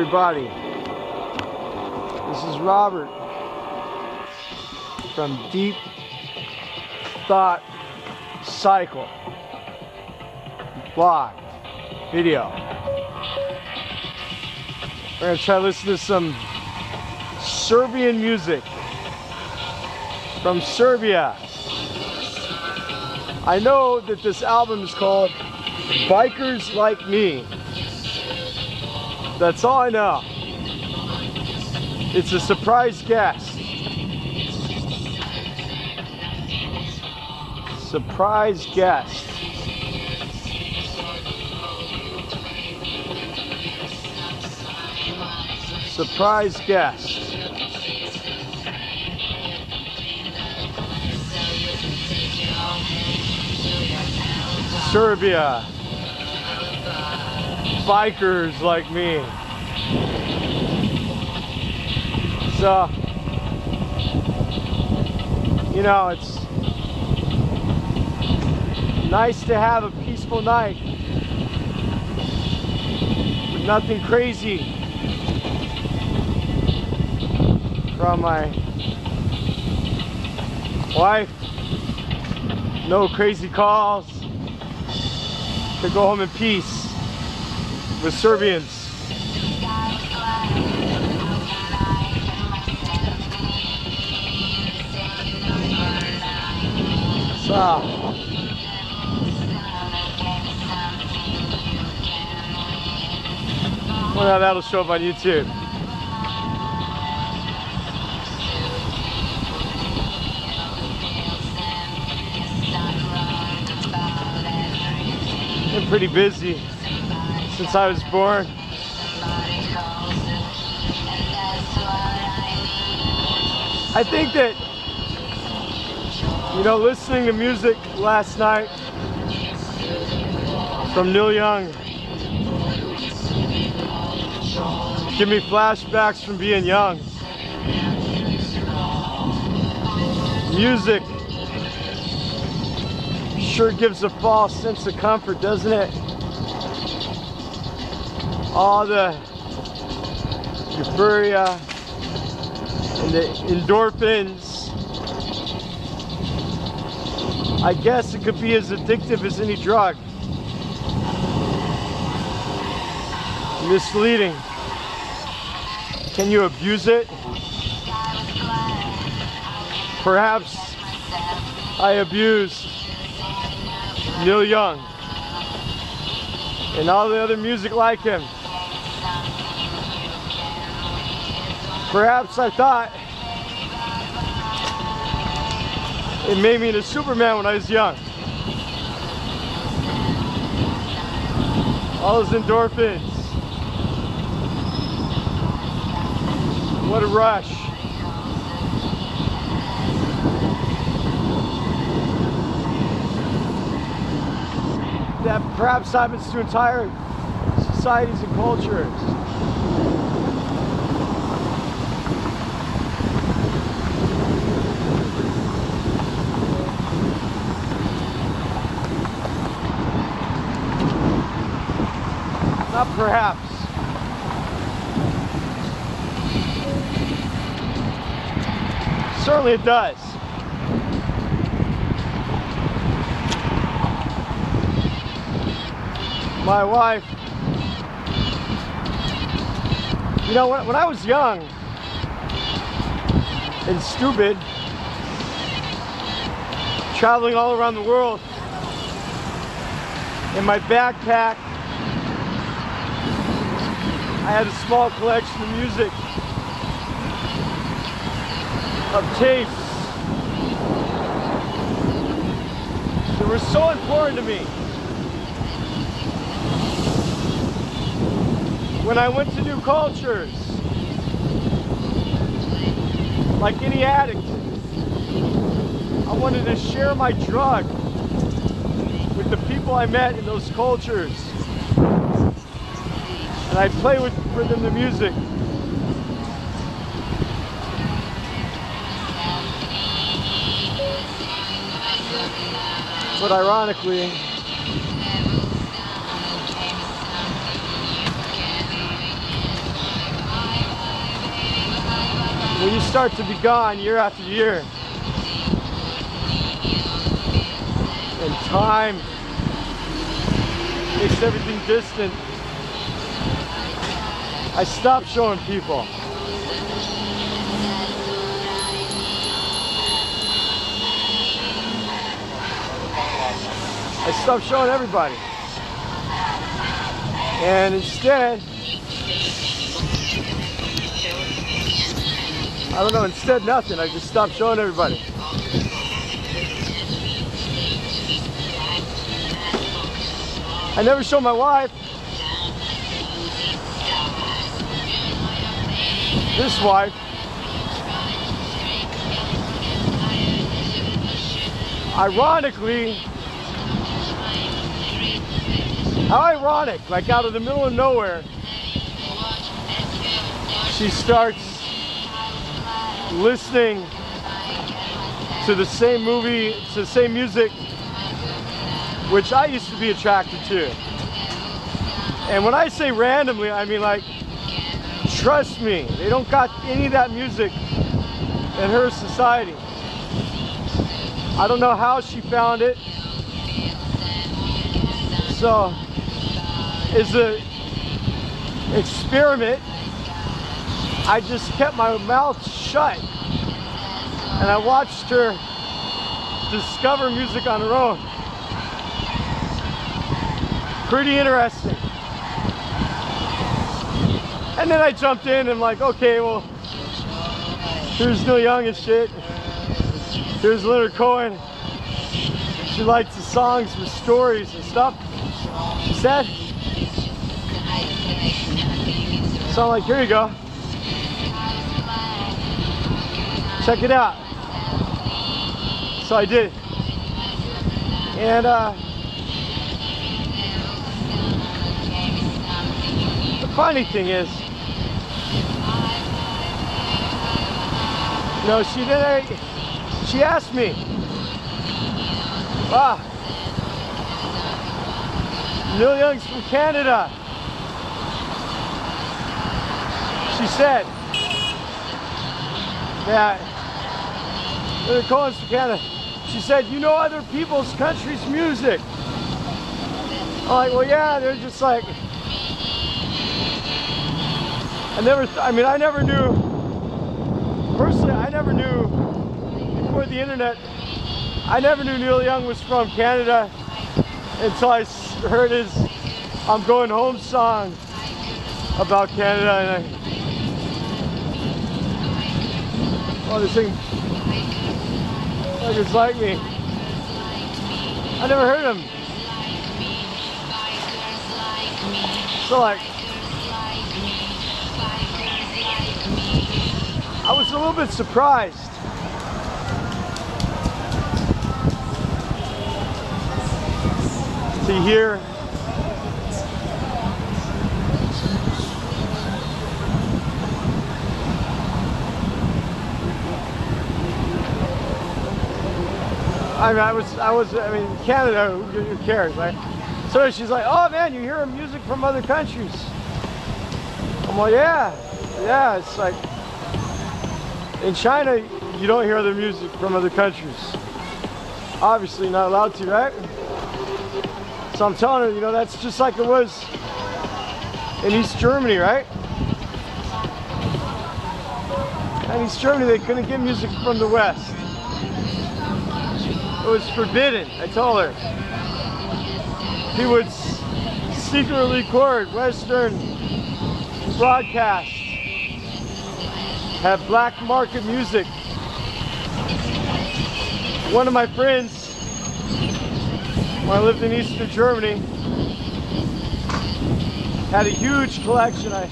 everybody. This is Robert from Deep Thought Cycle blog video. We're gonna try to listen to some Serbian music from Serbia. I know that this album is called Bikers Like Me. That's all I know. It's a surprise guest. Surprise guest. Surprise guest. Serbia. Bikers like me. So, you know, it's nice to have a peaceful night with nothing crazy from my wife. No crazy calls. To go home in peace with Serbians. So, well, that'll show up on YouTube. Been pretty busy since I was born. I think that, you know, listening to music last night from Neil Young give me flashbacks from being young. Music sure gives a false sense of comfort, doesn't it? All the euphoria and the endorphins. I guess it could be as addictive as any drug. Misleading. Can you abuse it? Perhaps I abused Neil Young and all the other music like him. Perhaps I thought it made me into Superman when I was young. All those endorphins. What a rush. That perhaps happens to entire societies and cultures. Not perhaps. Certainly it does. My wife, you know, when I was young and stupid, traveling all around the world, in my backpack, I had a small collection of music, of tapes. They were so important to me. When I went to new cultures, like any addict, I wanted to share my drug with the people I met in those cultures. And I'd play for them the music. But ironically, when you start to be gone year after year, and time makes everything distant, I stopped showing people. I stopped showing everybody. And instead, I don't know, instead nothing. I just stopped showing everybody. I never showed my wife. This wife. Ironically, how ironic, like out of the middle of nowhere, she starts listening to the same movie, to the same music, which I used to be attracted to. And when I say randomly, I mean like, trust me, they don't got any of that music in her society. I don't know how she found it. So, as an experiment, I just kept my mouth shut and I watched her discover music on her own. Pretty interesting. And then I jumped in and I'm like, okay, well, here's Neil Young and shit. Here's Leonard Cohen. She likes the songs with stories and stuff. She said. So I'm like, here you go. Check it out. So I did. And the funny thing is, you know, she asked me, wow, Neil Young's from Canada. She said that Leonard Cohen's from Canada. She said, you know other people's countries' music. I'm like, well, yeah, they're just like, I never knew, personally, I never knew, before the internet, I never knew Neil Young was from Canada until I heard his I'm Going Home song about Canada. And oh, this thing, like it's like me. I never heard him. So like, I was a little bit surprised to hear I mean, Canada, who cares, right? So she's like, oh man, you hear music from other countries. I'm like, yeah, it's like, in China, you don't hear other music from other countries. Obviously not allowed to, right? So I'm telling her, you know, that's just like it was in East Germany, right? In East Germany, they couldn't get music from the West. It was forbidden, I told her. He would secretly record Western broadcasts, have black market music. One of my friends, when I lived in Eastern Germany, had a huge collection. I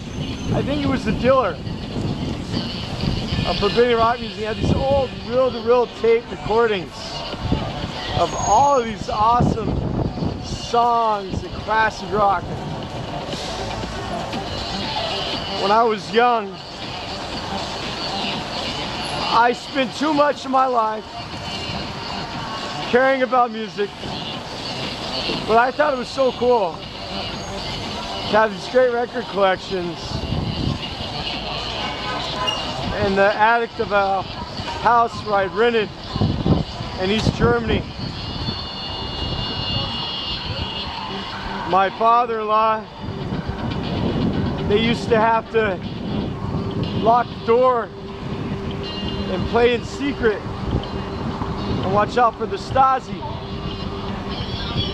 think he was the dealer of forbidden rock music. He had these old reel-to-reel tape recordings of all of these awesome songs and classic rock. When I was young, I spent too much of my life caring about music, but I thought it was so cool to have these great record collections in the attic of a house where I'd rented in East Germany. My father-in-law, they used to have to lock the door and play in secret and watch out for the Stazi,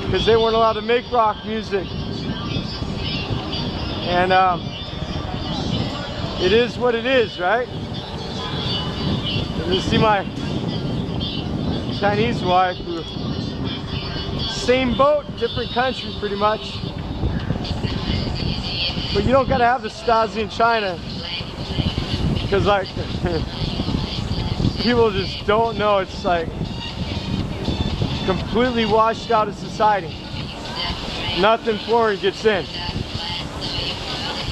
because they weren't allowed to make rock music. And it is what it is, right? And you see my Chinese wife, who, same boat, different country pretty much. But you don't gotta have the Stazi in China, because like people just don't know. It's like completely washed out of society. Nothing foreign gets in.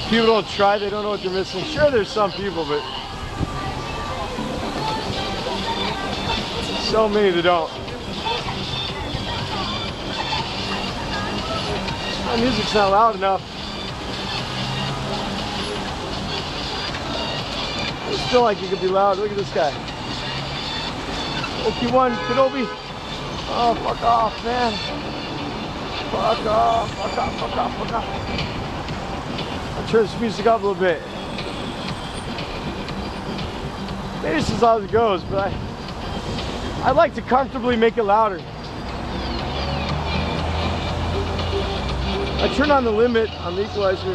People don't try, they don't know what they're missing. Sure, there's some people, but so many that don't. My music's not loud enough. I just feel like it could be loud. Look at this guy. OP1 Kenobi. Oh, fuck off, man. Fuck off, fuck off, fuck off, fuck off. I'll turn this music up a little bit. Maybe this is how it goes, but I'd like to comfortably make it louder. I turn on the limit on the equalizer.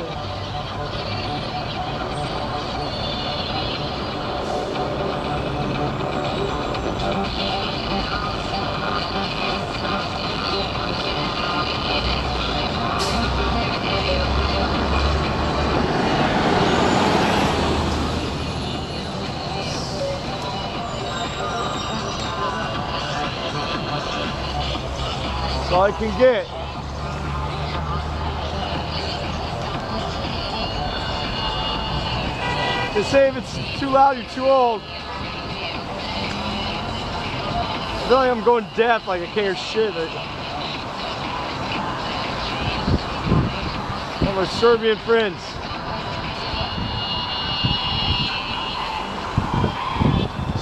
That's all I can get. They say if it's too loud, you're too old. I feel like I'm going deaf, like I can't hear shit. All my Serbian friends.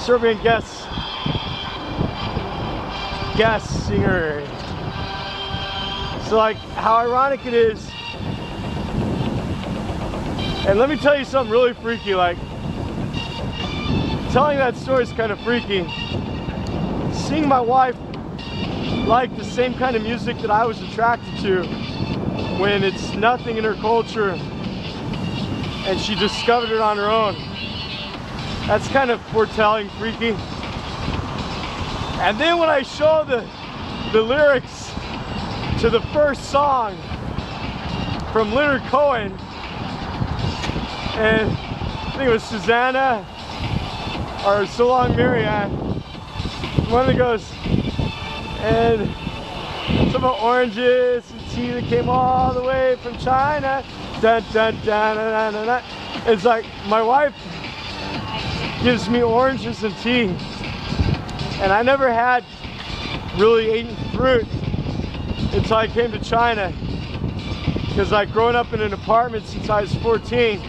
Serbian guest singer. So like, how ironic it is. And let me tell you something really freaky, like, telling that story is kind of freaky. Seeing my wife like the same kind of music that I was attracted to when it's nothing in her culture and she discovered it on her own. That's kind of foretelling, freaky. And then when I show the lyrics to the first song from Leonard Cohen, and I think it was Susanna or So Long Marianne, one that goes, and some about oranges and tea that came all the way from China. Dun, dun, dun, dun, dun, dun. It's like my wife gives me oranges and tea, and I never had really eaten fruit until I came to China, because like growing up in an apartment since I was 14,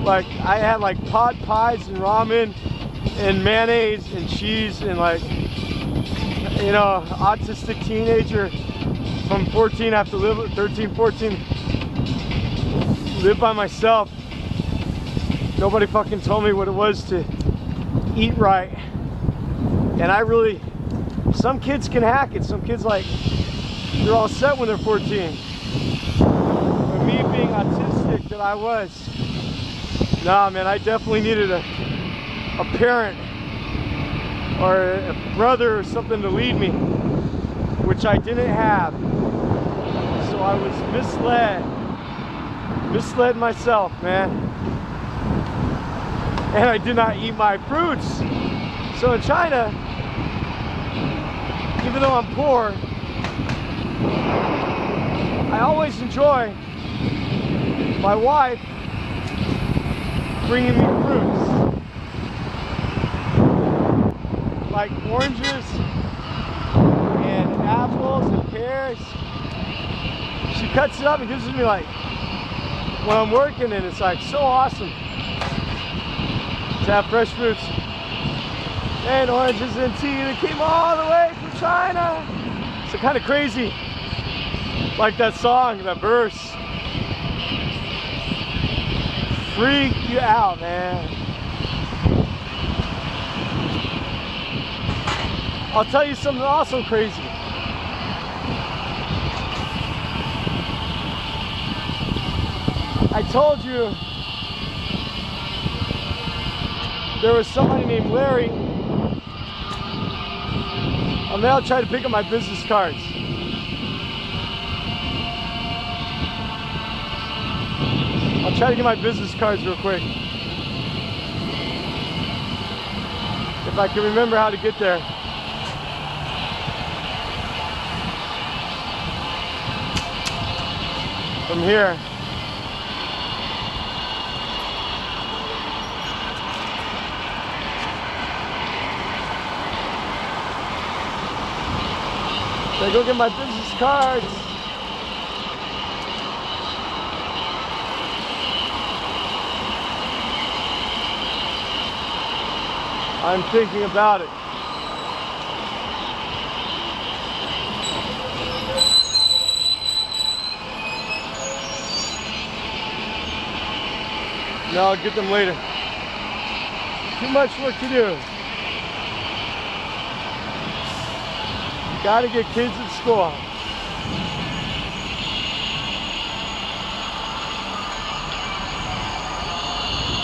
like I had like pot pies and ramen and mayonnaise and cheese, and like, you know, autistic teenager from 14, I have to live 13, 14, live by myself. Nobody fucking told me what it was to eat right. And I really, some kids can hack it. Some kids, like, they're all set when they're 14. But me being autistic that I was, nah, man, I definitely needed a parent or a brother or something to lead me, which I didn't have. So I was misled myself, man. And I did not eat my fruits. So in China, even though I'm poor, I always enjoy my wife bringing me fruits. Like oranges and apples and pears. She cuts it up and gives it to me like when I'm working, and it's like so awesome have fresh fruits and oranges and tea that came all the way from China. So kind of crazy, like that song, that verse. Freak you out, man. I'll tell you something also crazy. I told you there was somebody named Larry. I'm now trying to pick up my business cards. I'll try to get my business cards real quick. If I can remember how to get there. From here. I go get my business cards. I'm thinking about it. No, I'll get them later. Too much work to do. Gotta get kids at school.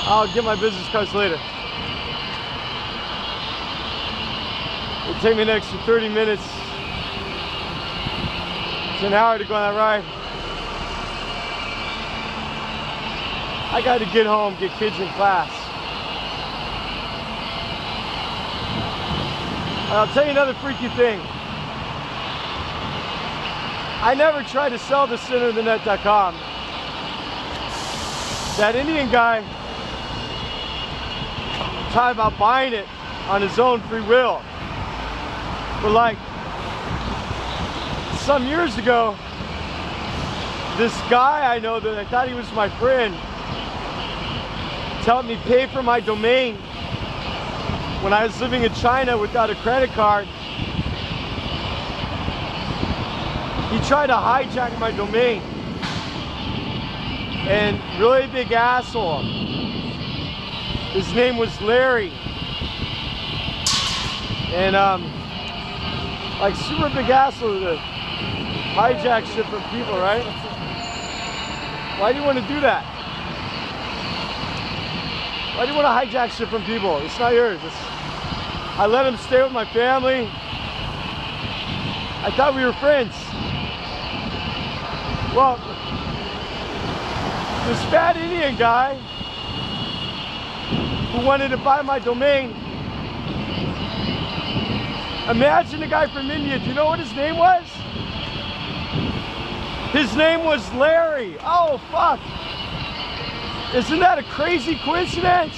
I'll get my business cards later. It'll take me an extra 30 minutes to an hour to go on that ride. I gotta get home, get kids in class. And I'll tell you another freaky thing. I never tried to sell the centerofthenet.com. That Indian guy tried about buying it on his own free will. But like some years ago, this guy I know that I thought he was my friend helped me pay for my domain when I was living in China without a credit card. He tried to hijack my domain, and really big asshole. His name was Larry, and like super big asshole to hijack shit from people, right? Why do you want to do that? Why do you want to hijack shit from people? It's not yours. I let him stay with my family. I thought we were friends. Well, this fat Indian guy who wanted to buy my domain, imagine the guy from India. Do you know what his name was? His name was Larry. Oh, fuck. Isn't that a crazy coincidence?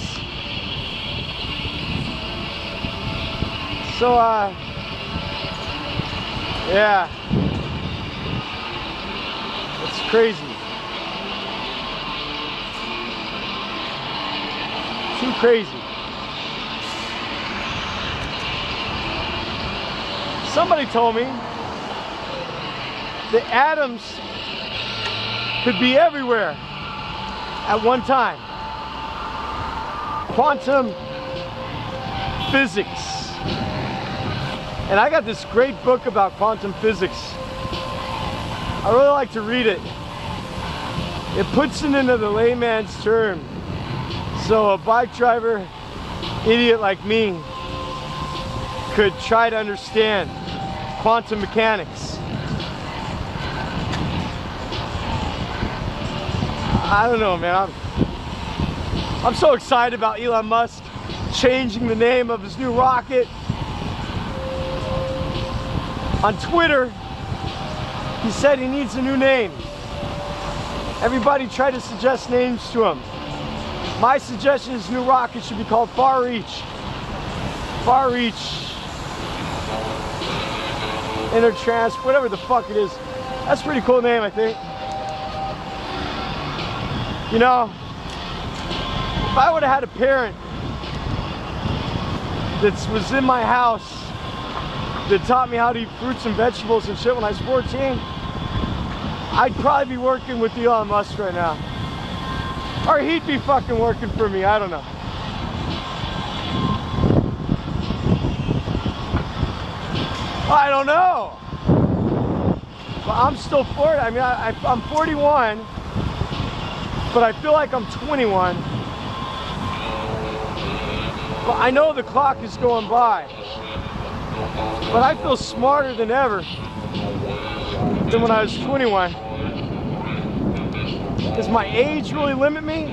So, yeah. It's crazy. Too crazy. Somebody told me the atoms could be everywhere at one time. Quantum physics. And I got this great book about quantum physics. I really like to read it. It puts it into the layman's term. So a bike driver, idiot like me, could try to understand quantum mechanics. I don't know, man. I'm so excited about Elon Musk changing the name of his new rocket. On Twitter, he said he needs a new name. Everybody tried to suggest names to him. My suggestion is new rocket should be called Far Reach. Far Reach. Intertrans, whatever the fuck it is. That's a pretty cool name, I think. You know, if I would have had a parent that was in my house that taught me how to eat fruits and vegetables and shit when I was 14, I'd probably be working with Elon Musk right now. Or he'd be fucking working for me, I don't know. I don't know. But I'm still 40. I mean, I'm 41, but I feel like I'm 21. But I know the clock is going by. But I feel smarter than ever than when I was 21. Does my age really limit me?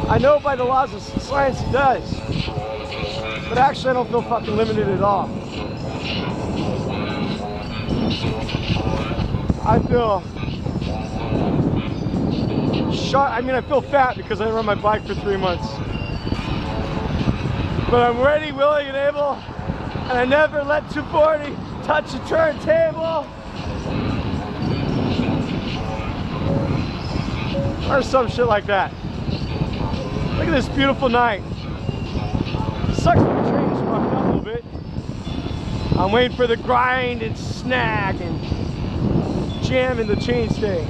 I know by the laws of science it does. But actually I don't feel fucking limited at all. I feel shot. I mean, I feel fat because I rode my bike for 3 months. But I'm ready, willing, and able, and I never let 240 touch the turntable. Or some shit like that. Look at this beautiful night. Sucks when the train is fucked up a little bit. I'm waiting for the grind and snag and jam in the chainstay.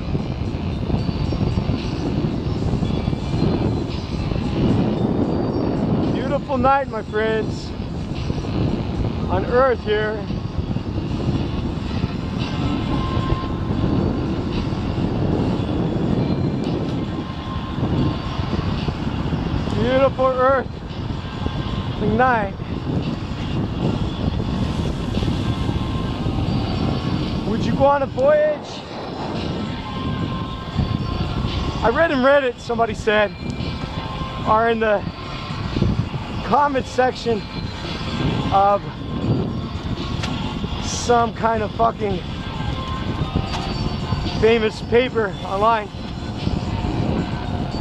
Beautiful night, my friends, on Earth here. Beautiful Earth night. Would you go on a voyage? I read in Reddit, somebody said, or in the comment section of some kind of fucking famous paper online,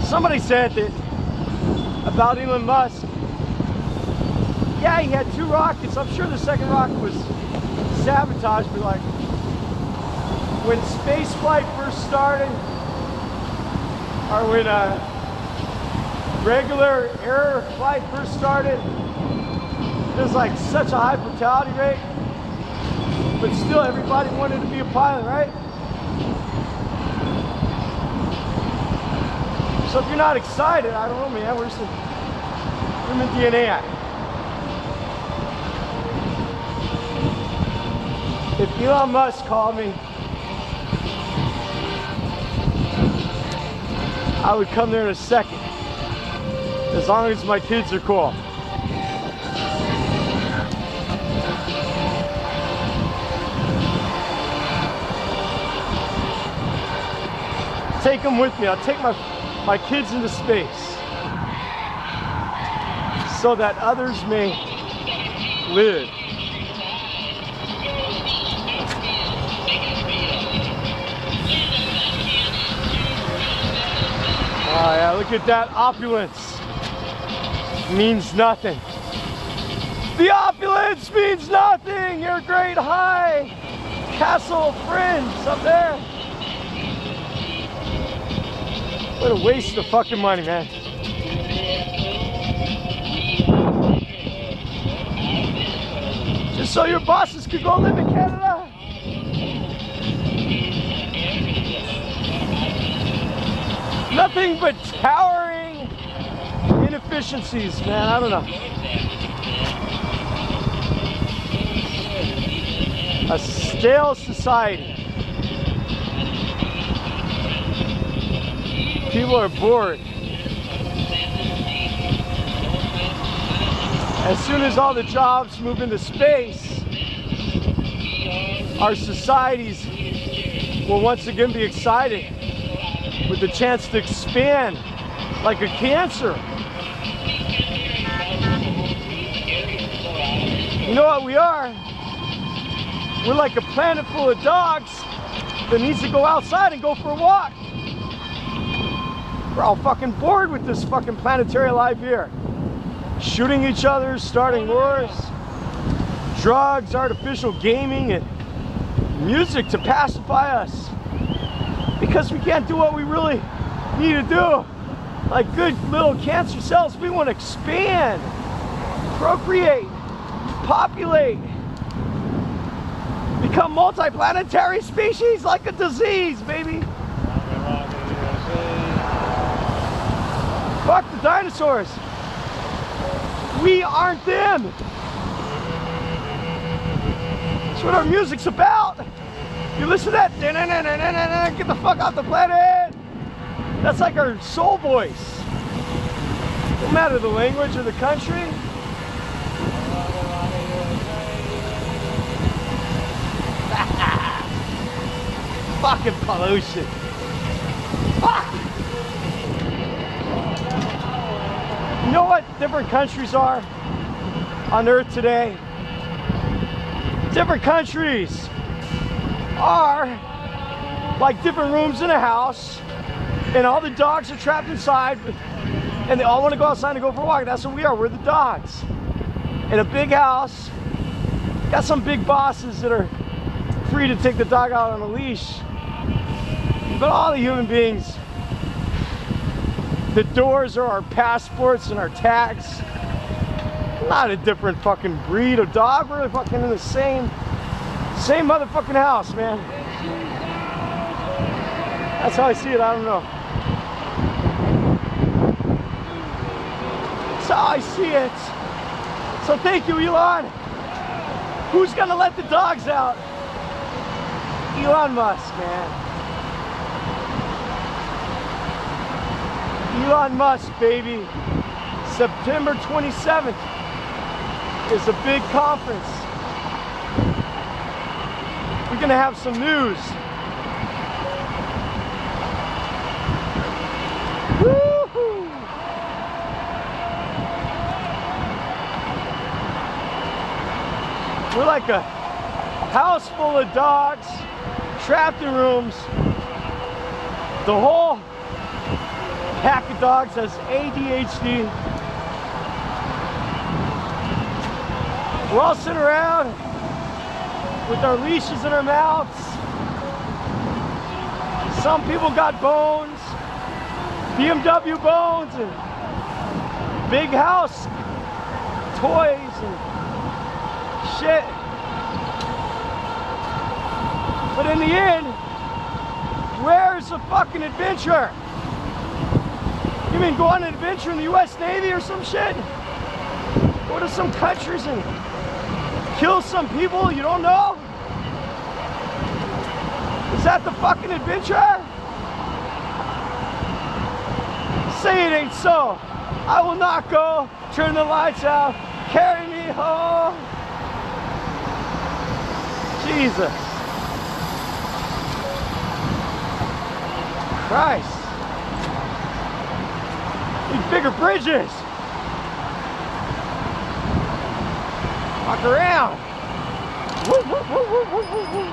somebody said that about Elon Musk. Yeah, he had 2 rockets. I'm sure the second rocket was sabotaged, but like when space flight first started, or when regular air flight first started, there's like such a high fatality rate, but still everybody wanted to be a pilot, right? So if you're not excited, I don't know, man, where's the human DNA at? If Elon Musk called me, I would come there in a second, as long as my kids are cool. Take them with me. I'll take my kids into space so that others may live. Oh yeah, look at that opulence. Means nothing. The opulence means nothing. Your great high castle friends up there. What a waste of fucking money, man. Just so your bosses could go live in Canada. Nothing but towering inefficiencies, man. I don't know. A stale society. People are bored. As soon as all the jobs move into space, our societies will once again be excited with the chance to expand like a cancer. You know what we are? We're like a planet full of dogs that needs to go outside and go for a walk. We're all fucking bored with this fucking planetary life here. Shooting each other, starting wars, drugs, artificial gaming, and music to pacify us. Because we can't do what we really need to do. like good little cancer cells, we want to expand, procreate, populate, become multiplanetary species like a disease, baby. Fuck the dinosaurs. We aren't them. That's what our music's about. You listen to that, get the fuck off the planet. That's like our soul voice. No matter the language or the country. Fucking pollution. Fuck. You know what different countries are on Earth today? Different countries are like different rooms in a house, and all the dogs are trapped inside, and they all want to go outside and go for a walk. That's what we are. We're the dogs. In a big house, got some big bosses that are free to take the dog out on a leash. But all the human beings, the doors are our passports and our tags. Not a different fucking breed of dog. We're fucking in the same motherfucking house, man. That's how I see it. I don't know. That's how I see it. So thank you, Elon. Who's gonna let the dogs out? Elon Musk, man. Elon Musk, baby. September 27th is a big conference. We're gonna have some news. Woo-hoo. We're like a house full of dogs, trapped in rooms. The whole pack of dogs has ADHD. We're all sitting around with our leashes in our mouths. Some people got bones, BMW bones, and big house toys and shit. But in the end, where's the fucking adventure? You mean go on an adventure in the US Navy or some shit? Go to some countries and kill some people you don't know? Is that the fucking adventure? Say it ain't so. I will not go. Turn the lights out. Carry me home. Jesus Christ. Need bigger bridges. Walk around. Woo, woo, woo, woo, woo, woo, woo.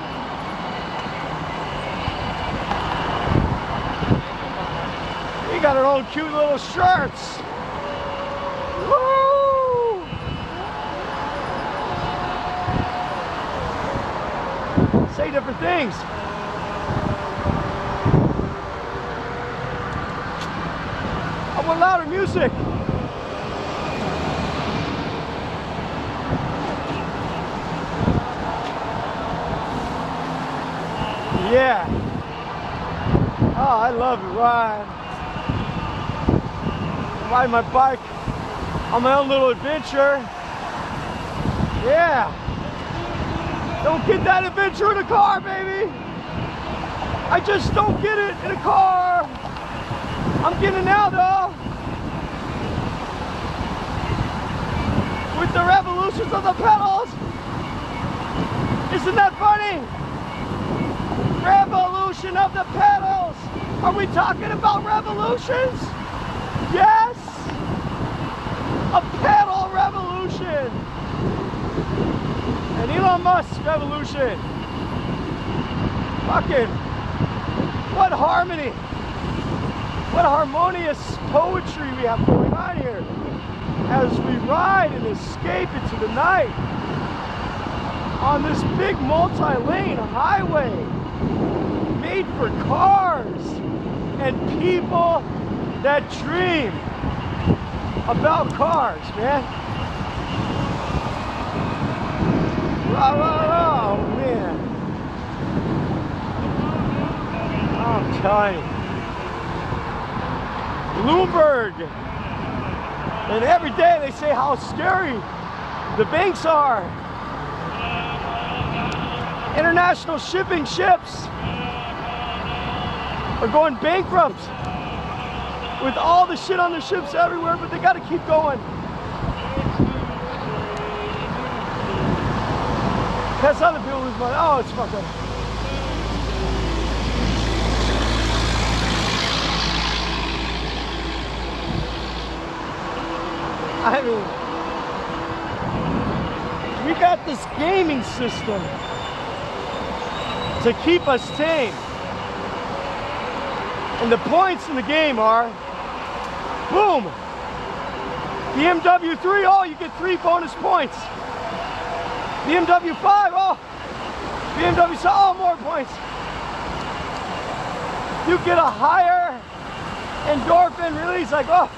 We got our own cute little shirts. Woo! Say different things. I want louder music. Yeah. Oh, I love it. Ride my bike on my own little adventure. Yeah. Don't get that adventure in a car, baby. I just don't get it in a car. I'm getting it now, though. With the revolutions of the pedals. Isn't that funny? Revolution of the pedals. Are we talking about revolutions? Yes. A pedal revolution. An Elon Musk revolution. Fucking, what harmony. What harmonious poetry we have going on here as we ride and escape into the night on this big multi-lane highway made for cars and people that dream about cars, man. Rah, rah, rah, oh, man. I'm telling you. Bloomberg. And every day they say how scary the banks are. International shipping ships are going bankrupt with all the shit on their ships everywhere, but they got to keep going. That's other people lose money. Oh, it's fucked up. I mean, we got this gaming system to keep us tame. And the points in the game are, boom, BMW 3, oh, you get 3 bonus points. BMW 5, oh, BMW 6, oh, more points. You get a higher endorphin release, like, oh,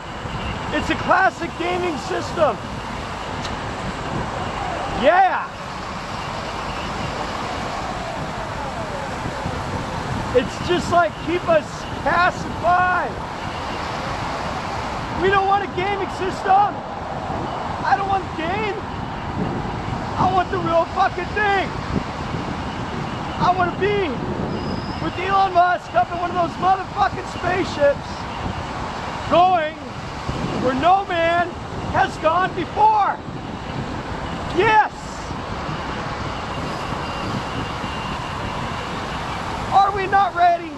it's a classic gaming system. Yeah. It's just like keep us pacified. We don't want a gaming system. I don't want game. I want the real fucking thing. I want to be with Elon Musk up in one of those motherfucking spaceships going where no man has gone before. Yes! Are we not ready?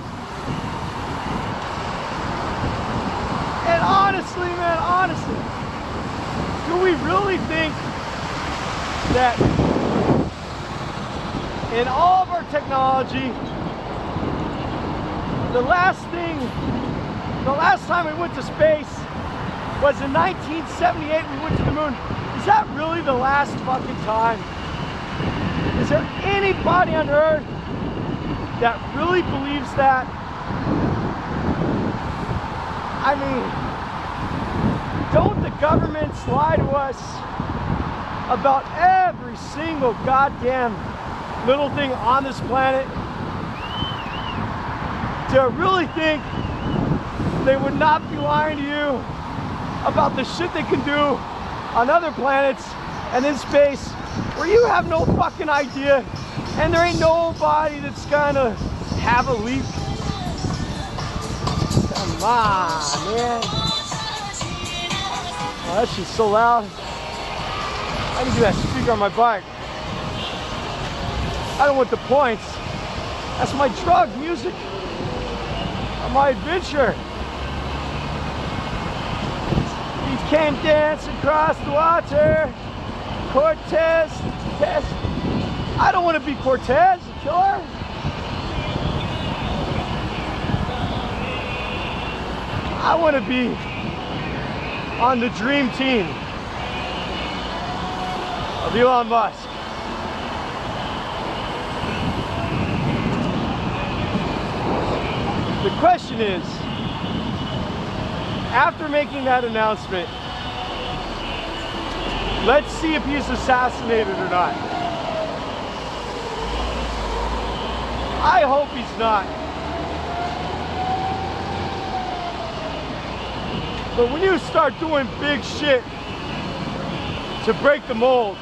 And honestly, man, honestly, do we really think that in all of our technology, the last time we went to space was in 1978, we went to the moon. Is that really the last fucking time? Is there anybody on Earth that really believes that? I mean, don't the governments lie to us about every single goddamn little thing on this planet? To really think they would not be lying to you about the shit they can do on other planets and in space where you have no fucking idea and there ain't nobody that's gonna have a leak. Come on, man. Oh, that shit's so loud. I need to get that speaker on my bike. I don't want the points. That's my drug music. On my adventure. He came dancing across the water. Cortez, Cortez. I don't want to be Cortez, the killer. I want to be on the dream team of Elon Musk. The question is, after making that announcement, let's see if he's assassinated or not. I hope he's not. But when you start doing big shit to break the mold,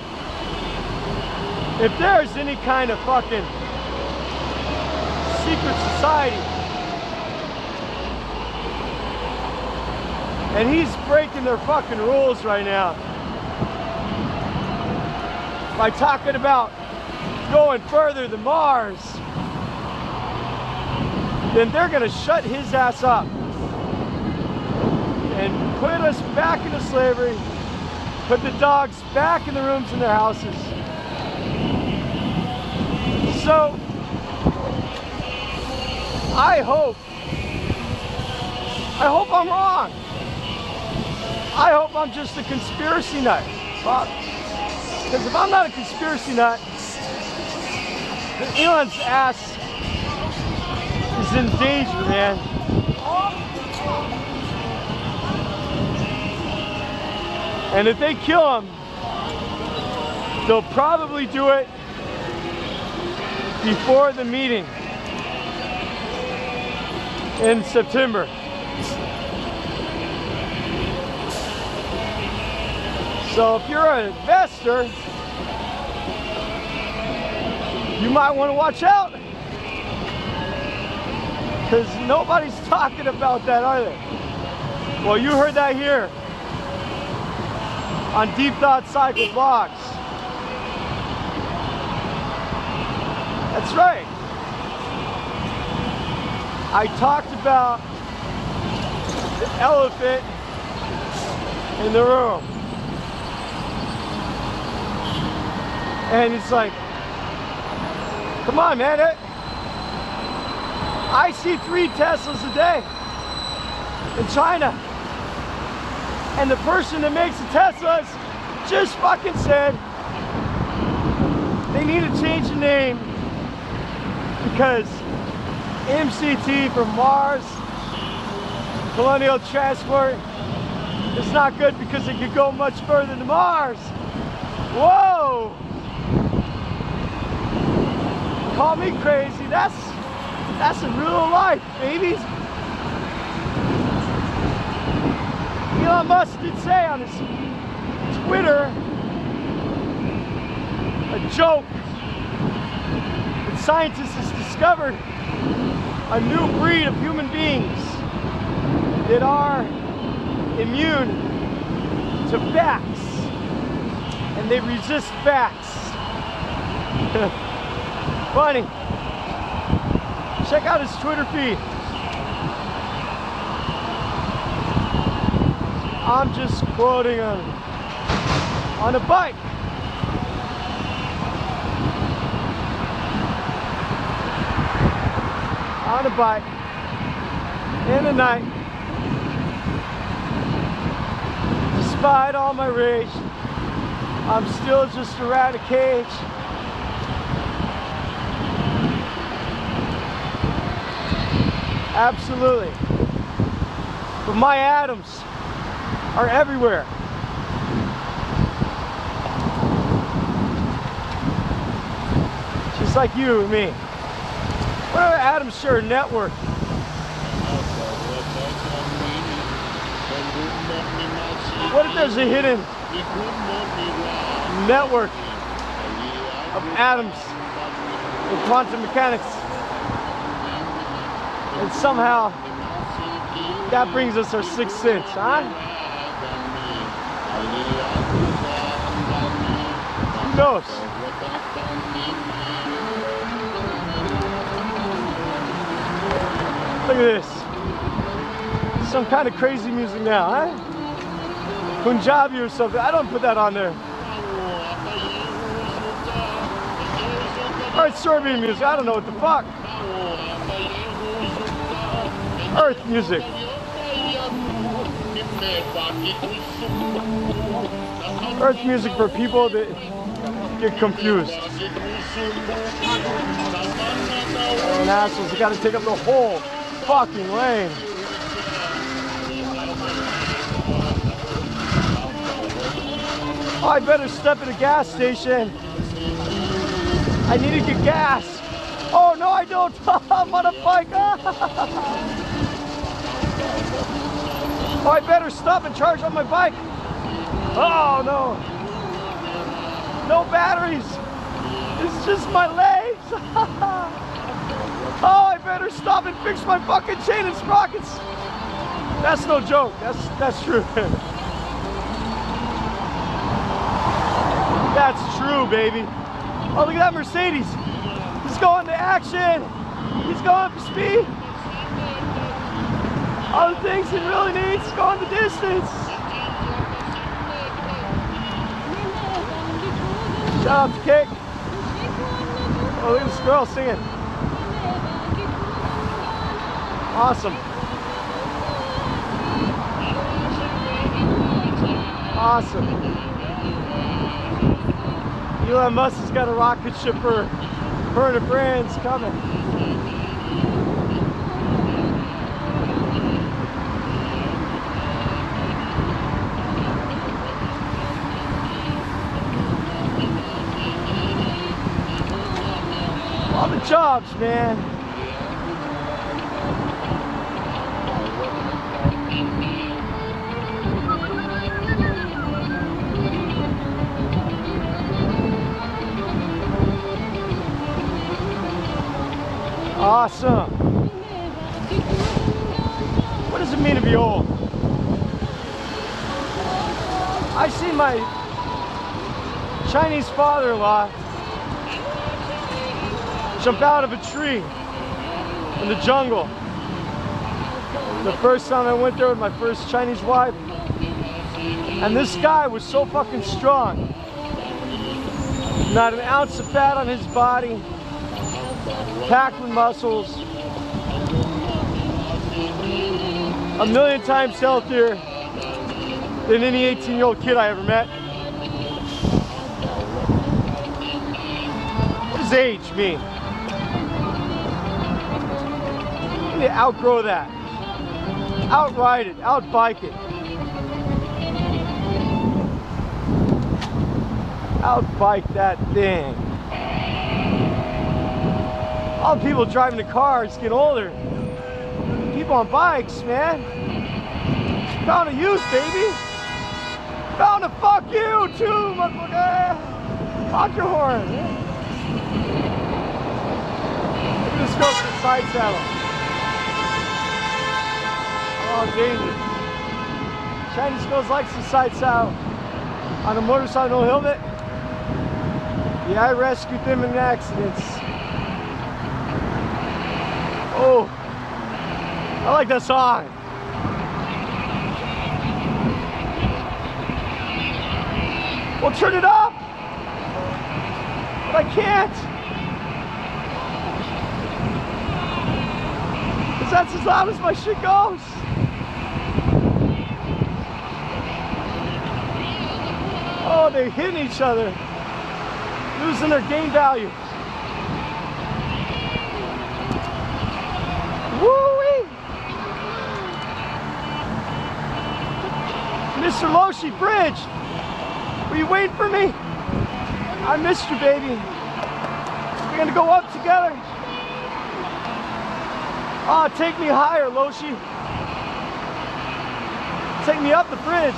if there's any kind of fucking secret society and he's breaking their fucking rules right now by talking about going further than Mars, then they're gonna shut his ass up and put us back into slavery, put the dogs back in the rooms in their houses. So, I hope I'm wrong. I hope I'm just a conspiracy nut. Because if I'm not a conspiracy nut, then Elon's ass is in danger, man. And if they kill him, they'll probably do it before the meeting in September. So if you're an investor, you might want to watch out, because nobody's talking about that, are they? Well, you heard that here on Deep Thought Cycle Blogs. That's right. I talked about the elephant in the room. And it's like, come on, man. I see 3 Teslas a day in China. And the person that makes the Teslas just fucking said they need to change the name because MCT from Mars, Colonial Transport, is not good because it could go much further to Mars. Whoa! Call me crazy, that's in real life, babies. Elon Musk did say on his Twitter, a joke, that scientists has discovered a new breed of human beings that are immune to facts, and they resist facts. Funny. Check out his Twitter feed. I'm just quoting on a bike. On a bike in the night. Despite all my rage, I'm still just a rat in a cage. Absolutely. But my atoms are everywhere. Just like you and me. What are atoms share a network? What if there's a hidden network of atoms in quantum mechanics? And somehow that brings us our 6th sense, huh? Who knows? Look at this. Some kind of crazy music now, huh? Punjabi or something. I don't put that on there. Or it's Serbian music. I don't know what the fuck. Earth music. Earth music for people that get confused. And assholes, you gotta take up the whole fucking lane. Oh, I better step at a gas station. I need to get gas. Oh, no, I don't. I'm on a bike. Oh, I better stop and charge on my bike. Oh, no. No batteries. It's just my legs. Oh, I better stop and fix my fucking chain and sprockets. That's no joke. That's true. That's true, baby. Oh, look at that Mercedes. He's going to action. He's going for speed. All the things he really needs is going the distance. Shout out to Kick. Oh, look at this girl singing. Awesome. Awesome. Elon Musk has got a rocket ship for her and her friends coming. jobs, man. Awesome. What does it mean to be old? I see my Chinese father-in-law jump out of a tree in the jungle. The first time I went there with my first Chinese wife. And this guy was so fucking strong. Not an ounce of fat on his body. Packed with muscles. A million times healthier than any 18-year-old kid I ever met. What does age mean? You need to outgrow that. Outride it, outbike it. Outbike that thing. All the people driving the cars get older. People on bikes, man. Found a youth, baby. Found a fuck you too, motherfucker. Honk your horn. Look at this girl with the side saddle. Oh, danger. Chinese girls likes the side saddle. On a motorcycle, no helmet. Yeah, I rescued them in accidents. Oh, I like that song. Well, turn it up. But I can't. Because that's as loud as my shit goes. Oh, they're hitting each other. Losing their game value. Woo-wee! Mr. Loshi Bridge, were you waiting for me? I missed you, baby. We're gonna go up together. Oh, take me higher, Loshi. Take me up the bridge.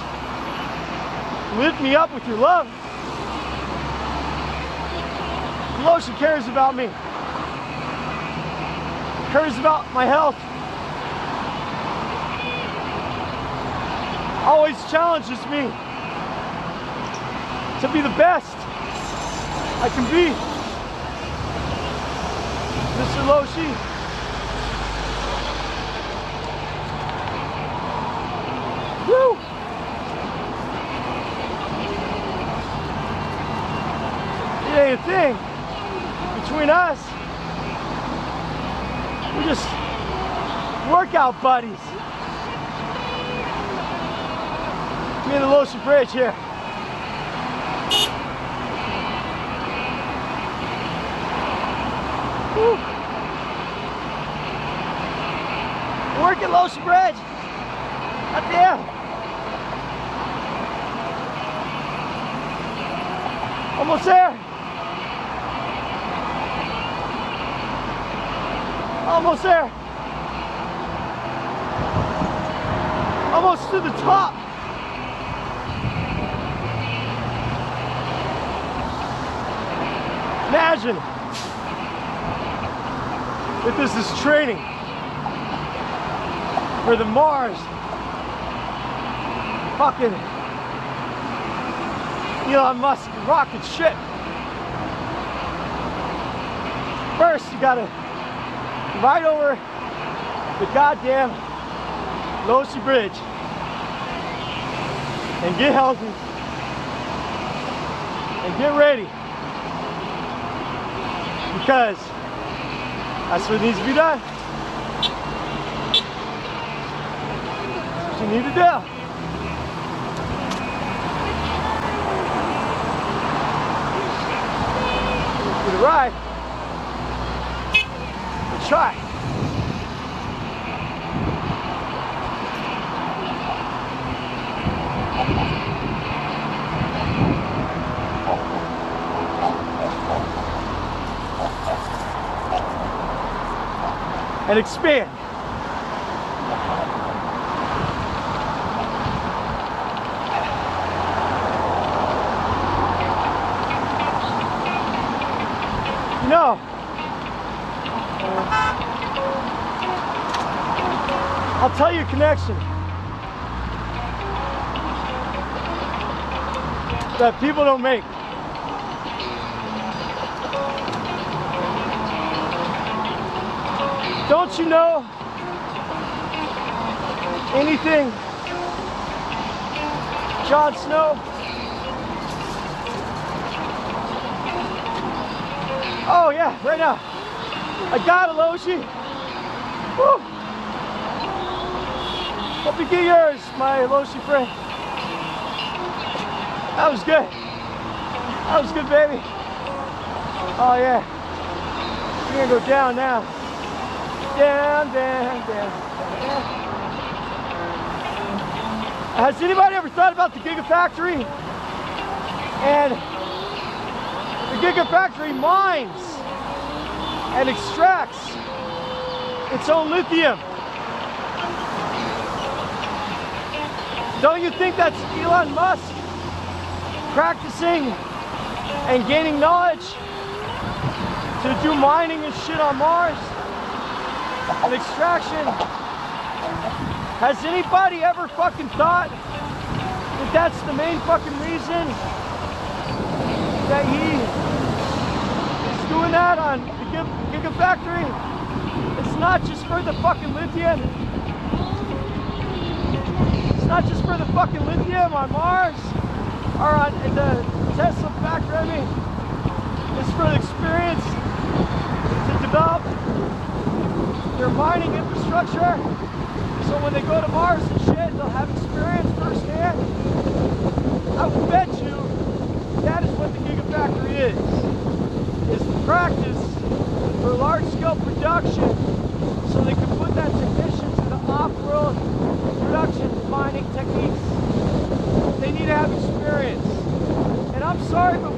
Lift me up with your love. Loshi cares about me. Cares about my health. Always challenges me to be the best I can be. Mr. Loshi. Woo! It ain't a thing between us. We're just workout buddies. Me and the Loshi Bridge here. Woo. Work at Loshi Bridge. Up there. Almost there. Almost there. Almost to the top. Imagine if this is training for the Mars fucking Elon Musk rocket ship. First, you gotta ride over the goddamn Loshi Bridge and get healthy and get ready, because that's what needs to be done. That's what you need to do. Get it right. Let's try. and expand. No. I'll tell you a connection that people don't make. Don't you know anything, Jon Snow? Oh yeah, right now. I got a Loshi. Woo! Hope you get yours, my Loshi friend. That was good. That was good, baby. Oh yeah. We're gonna go down now. Down, down, down, down. Has anybody ever thought about the Gigafactory? And the Gigafactory mines and extracts its own lithium. Don't you think that's Elon Musk practicing and gaining knowledge to do mining and shit on Mars and extraction? Has anybody ever fucking thought that that's the main fucking reason that he is doing that on the Gigafactory? It's not just for the fucking lithium. It's not just for the fucking lithium on Mars or on the Tesla factory. I mean, it's for the experience to develop their mining infrastructure. So when they go to Mars and shit, they'll have experience firsthand. I will bet you that is what the Gigafactory is the practice for large-scale production, so they can put that technicians in the off-world production mining techniques. They need to have experience. And I'm sorry, but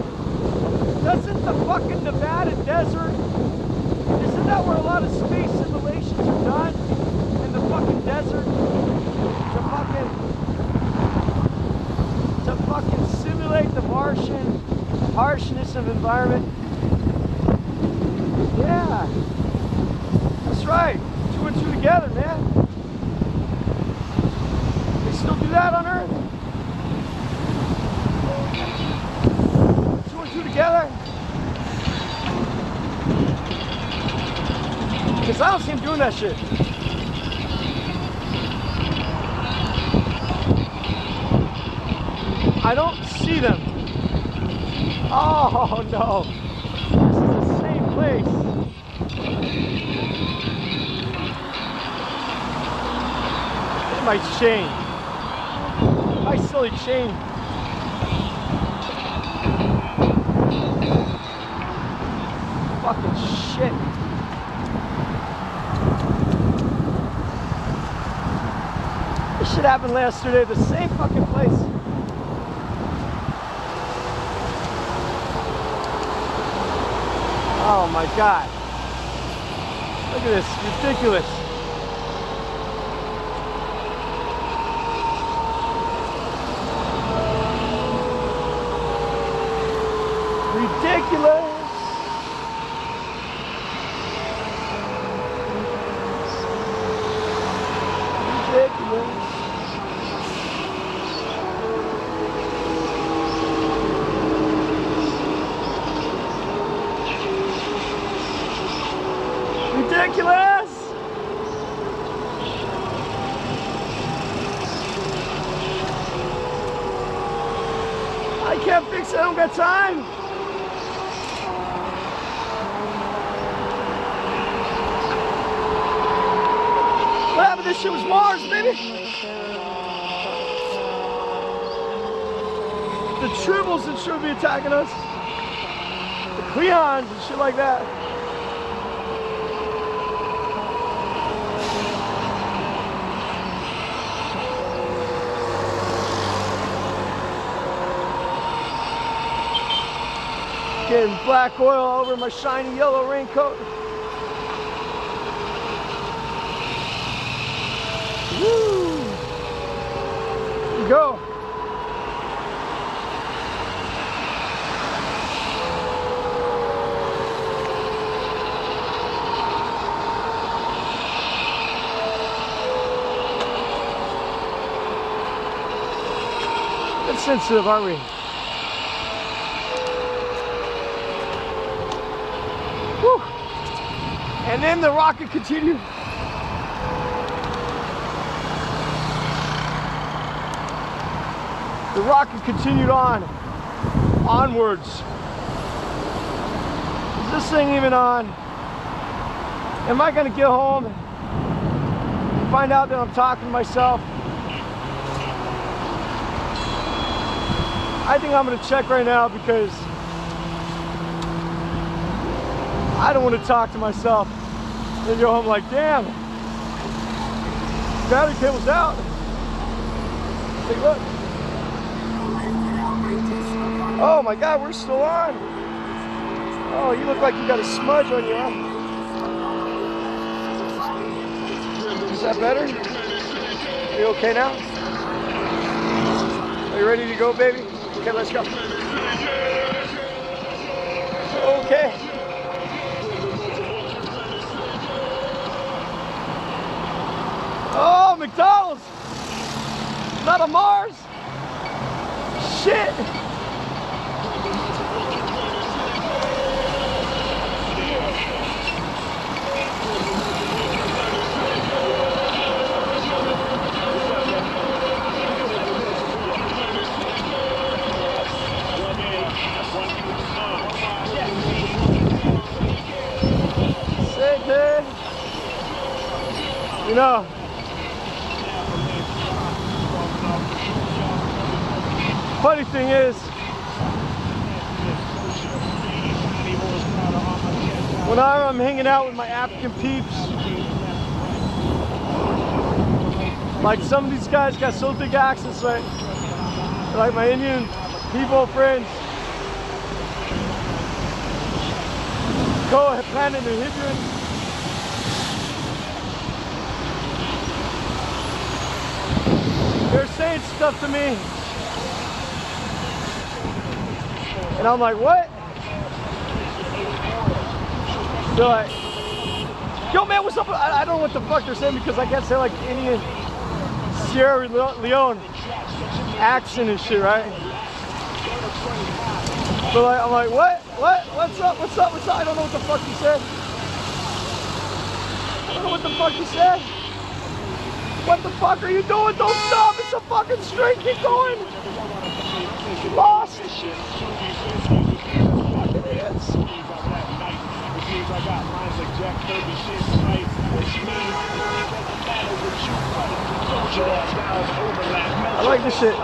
doesn't the fucking Nevada desert, isn't that where a lot of space simulations are done? In the fucking desert? To fucking simulate the Martian harshness of environment? Yeah. That's right. 2 and 2 together, man. They still do that on Earth? 2 and 2 together? Because I don't see him doing that shit. I don't see them. Oh no. This is the same place. My chain. My silly chain. Fucking shit. This shit happened yesterday, the same fucking place. Oh my God. Look at this, ridiculous. Ridiculous. Ridiculous. Ridiculous. I can't fix it, I don't got time. What happened? This shit was Mars, baby. The tribbles and shit would be attacking us. The Cleons and shit like that. Getting black oil over my shiny yellow raincoat. go. That's sensitive, aren't we? Whew. And then the rocket continued. The rocket continued on, onwards. Is this thing even on? Am I gonna get home and find out that I'm talking to myself? I think I'm gonna check right now because I don't want to talk to myself and go home like, damn, battery cable's out. Take a look. Oh my God, we're still on. Oh, you look like you got a smudge on your arm. Is that better? Are you okay now? Are you ready to go, baby? Okay, let's go. Okay. Oh, McDonald's! Not a Mars! Shit! You know, funny thing is, when I'm hanging out with my African peeps, like some of these guys got so big accents, right? Like my Indian people friends, cohen, and Hijacking. They're saying stuff to me, and I'm like, what? They're like, yo man, what's up? I don't know what the fuck they're saying because I can't say like Indian Sierra Leone accent and shit, right? But like, I'm like, what? What's up? I don't know what the fuck you said. I don't know what the fuck you said. What the fuck are you doing? Don't stop! It's a fucking string! Keep going! Lost! Fucking idiots. I like this shit.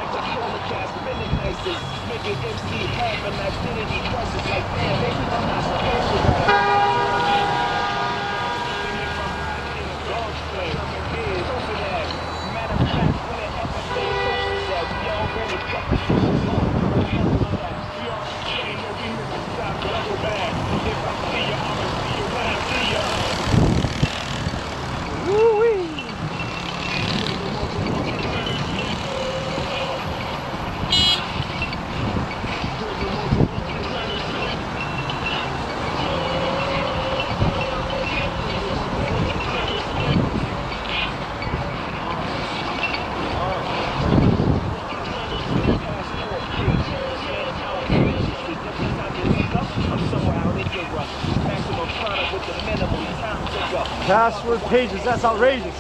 Password pages, that's outrageous.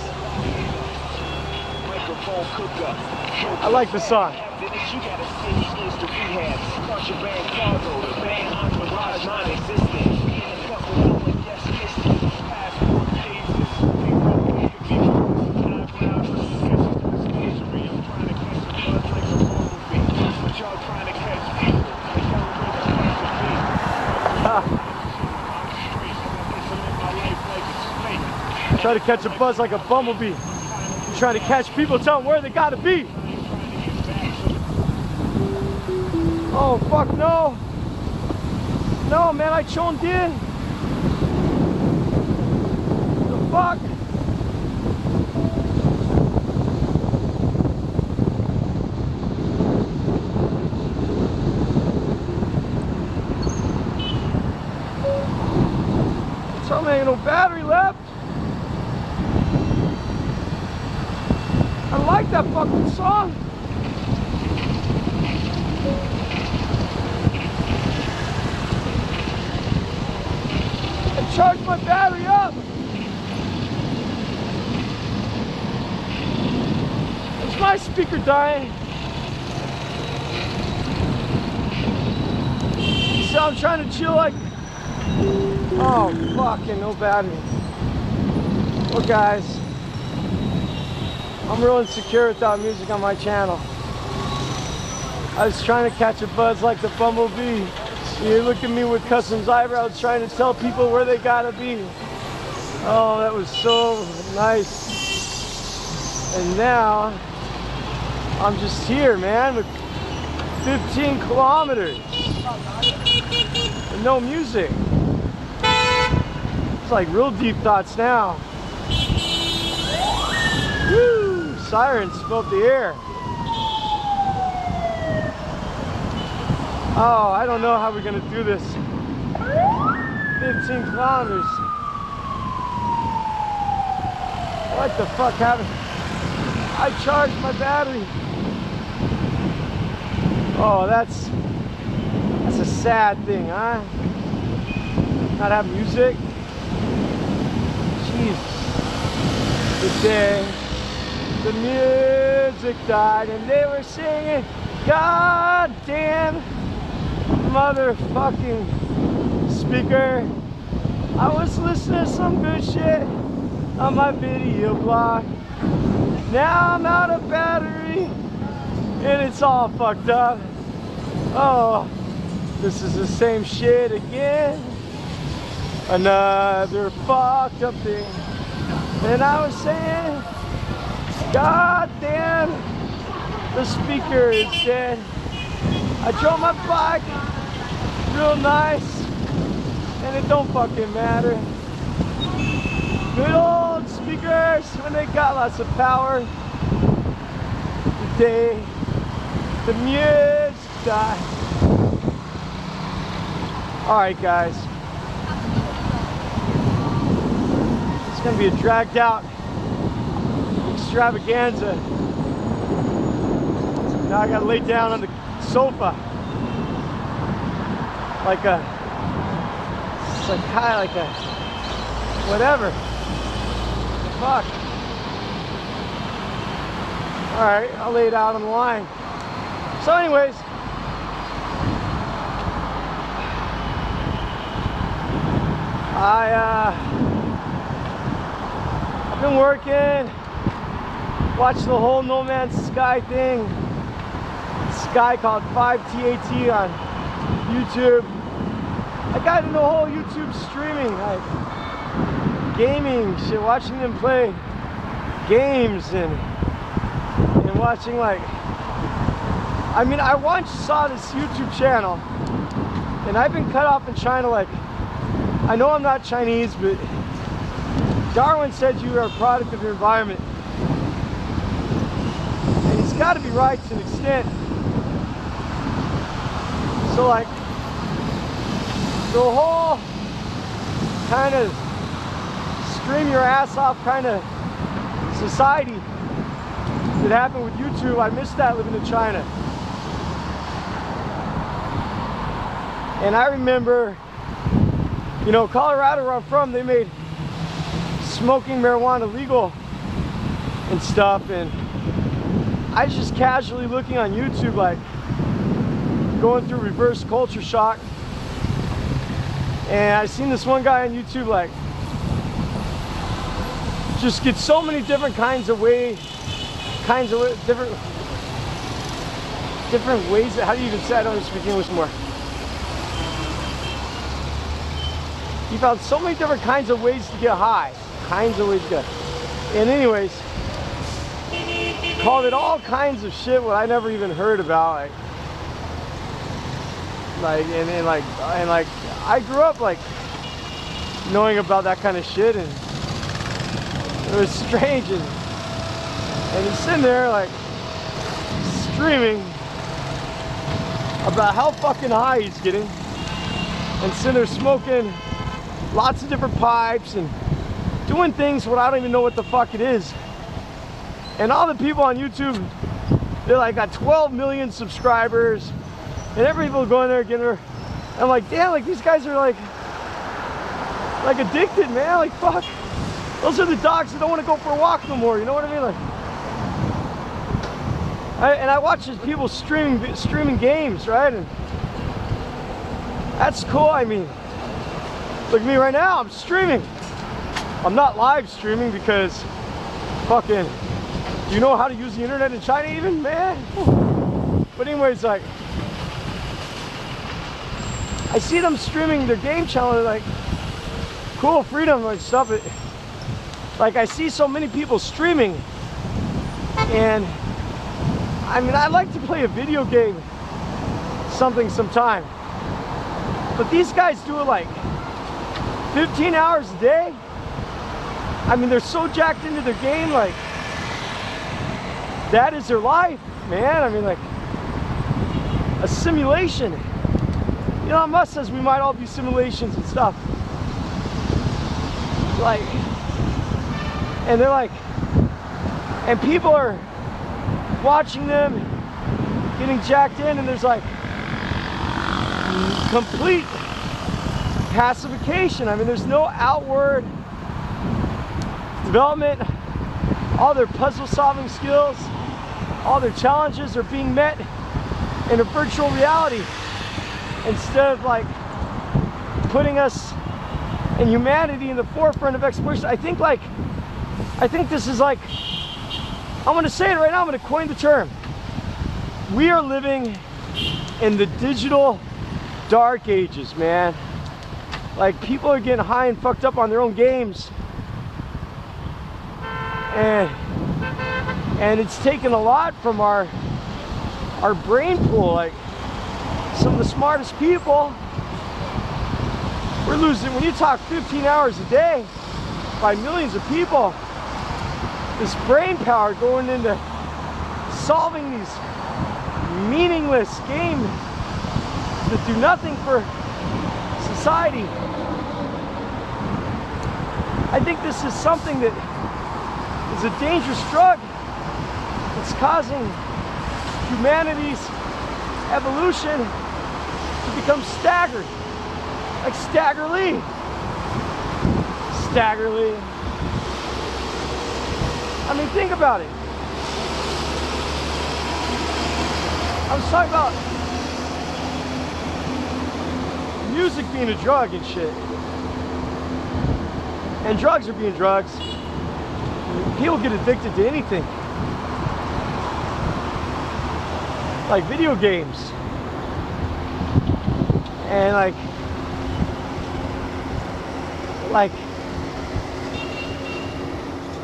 I like the song. Try to catch a buzz like a bumblebee. You're trying to catch people, tell them where they gotta be. Oh, fuck no. No, man, I choned in. The fuck? Something ain't no battery left. I like that fucking song. I charged my battery up. Is my speaker dying? So I'm trying to chill like, oh fucking no battery. Well guys, I'm real insecure without music on my channel. I was trying to catch a buzz like the bumblebee. You look at me with Customs eyebrows trying to tell people where they gotta be. Oh, that was so nice. And now, I'm just here, man, with 15 kilometers. And no music. It's like real deep thoughts now. Woo! Sirens smoke the air. Oh, I don't know how we're gonna do this. 15 kilometers. What the fuck happened? I charged my battery. Oh, that's a sad thing, huh? Not have music. Jesus. The day the music died and they were singing, God damn motherfucking speaker. I was listening to some good shit on my video blog. Now I'm out of battery and it's all fucked up. Oh, this is the same shit again. Another fucked up thing. And I was saying, God damn, the speaker is dead. I drove my bike real nice, and it don't fucking matter. Good old speakers, when they got lots of power. Today, the music died. Alright guys. It's gonna be a dragged out extravaganza. Now I gotta lay down on the sofa. Like a, it's like kind of like a, whatever. Fuck. Alright, I'll lay it out on the line. So anyways, I've been working, watched the whole No Man's Sky thing. This guy called 5TAT on YouTube. I got into the whole YouTube streaming, like gaming shit, watching them play games and watching like, I mean, I once saw this YouTube channel and I've been cut off in China. Like, I know I'm not Chinese, but Darwin said you are a product of your environment. And he's got to be right to an extent. So like, the whole kind of scream your ass off kind of society that happened with YouTube, I missed that living in China. And I remember, you know, Colorado where I'm from, they made smoking marijuana legal and stuff, and I was just casually looking on YouTube, like going through reverse culture shock, and I seen this one guy on YouTube like just get so many different kinds of ways, different ways. How do you even say? I don't even speak English more. He found so many different kinds of ways to get high. Kinds of ways to get. And anyways, called it all kinds of shit what I never even heard about. Like I grew up like knowing about that kind of shit, and it was strange. And he's sitting there like streaming about how fucking high he's getting, and sitting there smoking lots of different pipes and doing things what I don't even know what the fuck it is. And all the people on YouTube, they're like got 12 million subscribers, and every people going there getting her. I'm like, damn, like these guys are like addicted, man. Like, fuck. Those are the dogs that don't want to go for a walk no more. You know what I mean? Like, I watch these people streaming games, right? And that's cool. I mean, look at me right now. I'm streaming. I'm not live streaming because fucking. Do you know how to use the internet in China even, man? But anyways, like, I see them streaming their game channel, like, cool, freedom, like stuff. Like, I see so many people streaming, and I mean, I like to play a video game, sometime. But these guys do it like 15 hours a day. I mean, they're so jacked into their game, like, that is their life, man. I mean, like, a simulation. Elon Musk says we might all be simulations and stuff. Like, and they're like, and people are watching them, getting jacked in, and there's like complete pacification. I mean, there's no outward development. All their puzzle solving skills, all their challenges are being met in a virtual reality instead of like putting us and humanity in the forefront of exploration. I think this is like, I'm gonna say it right now, I'm gonna coin the term. We are living in the digital dark ages, man. Like, people are getting high and fucked up on their own games. And it's taken a lot from our brain pool. Like, some of the smartest people, we're losing. When you talk 15 hours a day by millions of people, this brain power going into solving these meaningless games that do nothing for society. I think this is something that is a dangerous drug. It's causing humanity's evolution to become staggered. Like staggerly. Staggerly. I mean, think about it. I was talking about music being a drug and shit. And drugs are being drugs. People get addicted to anything. Like video games. And like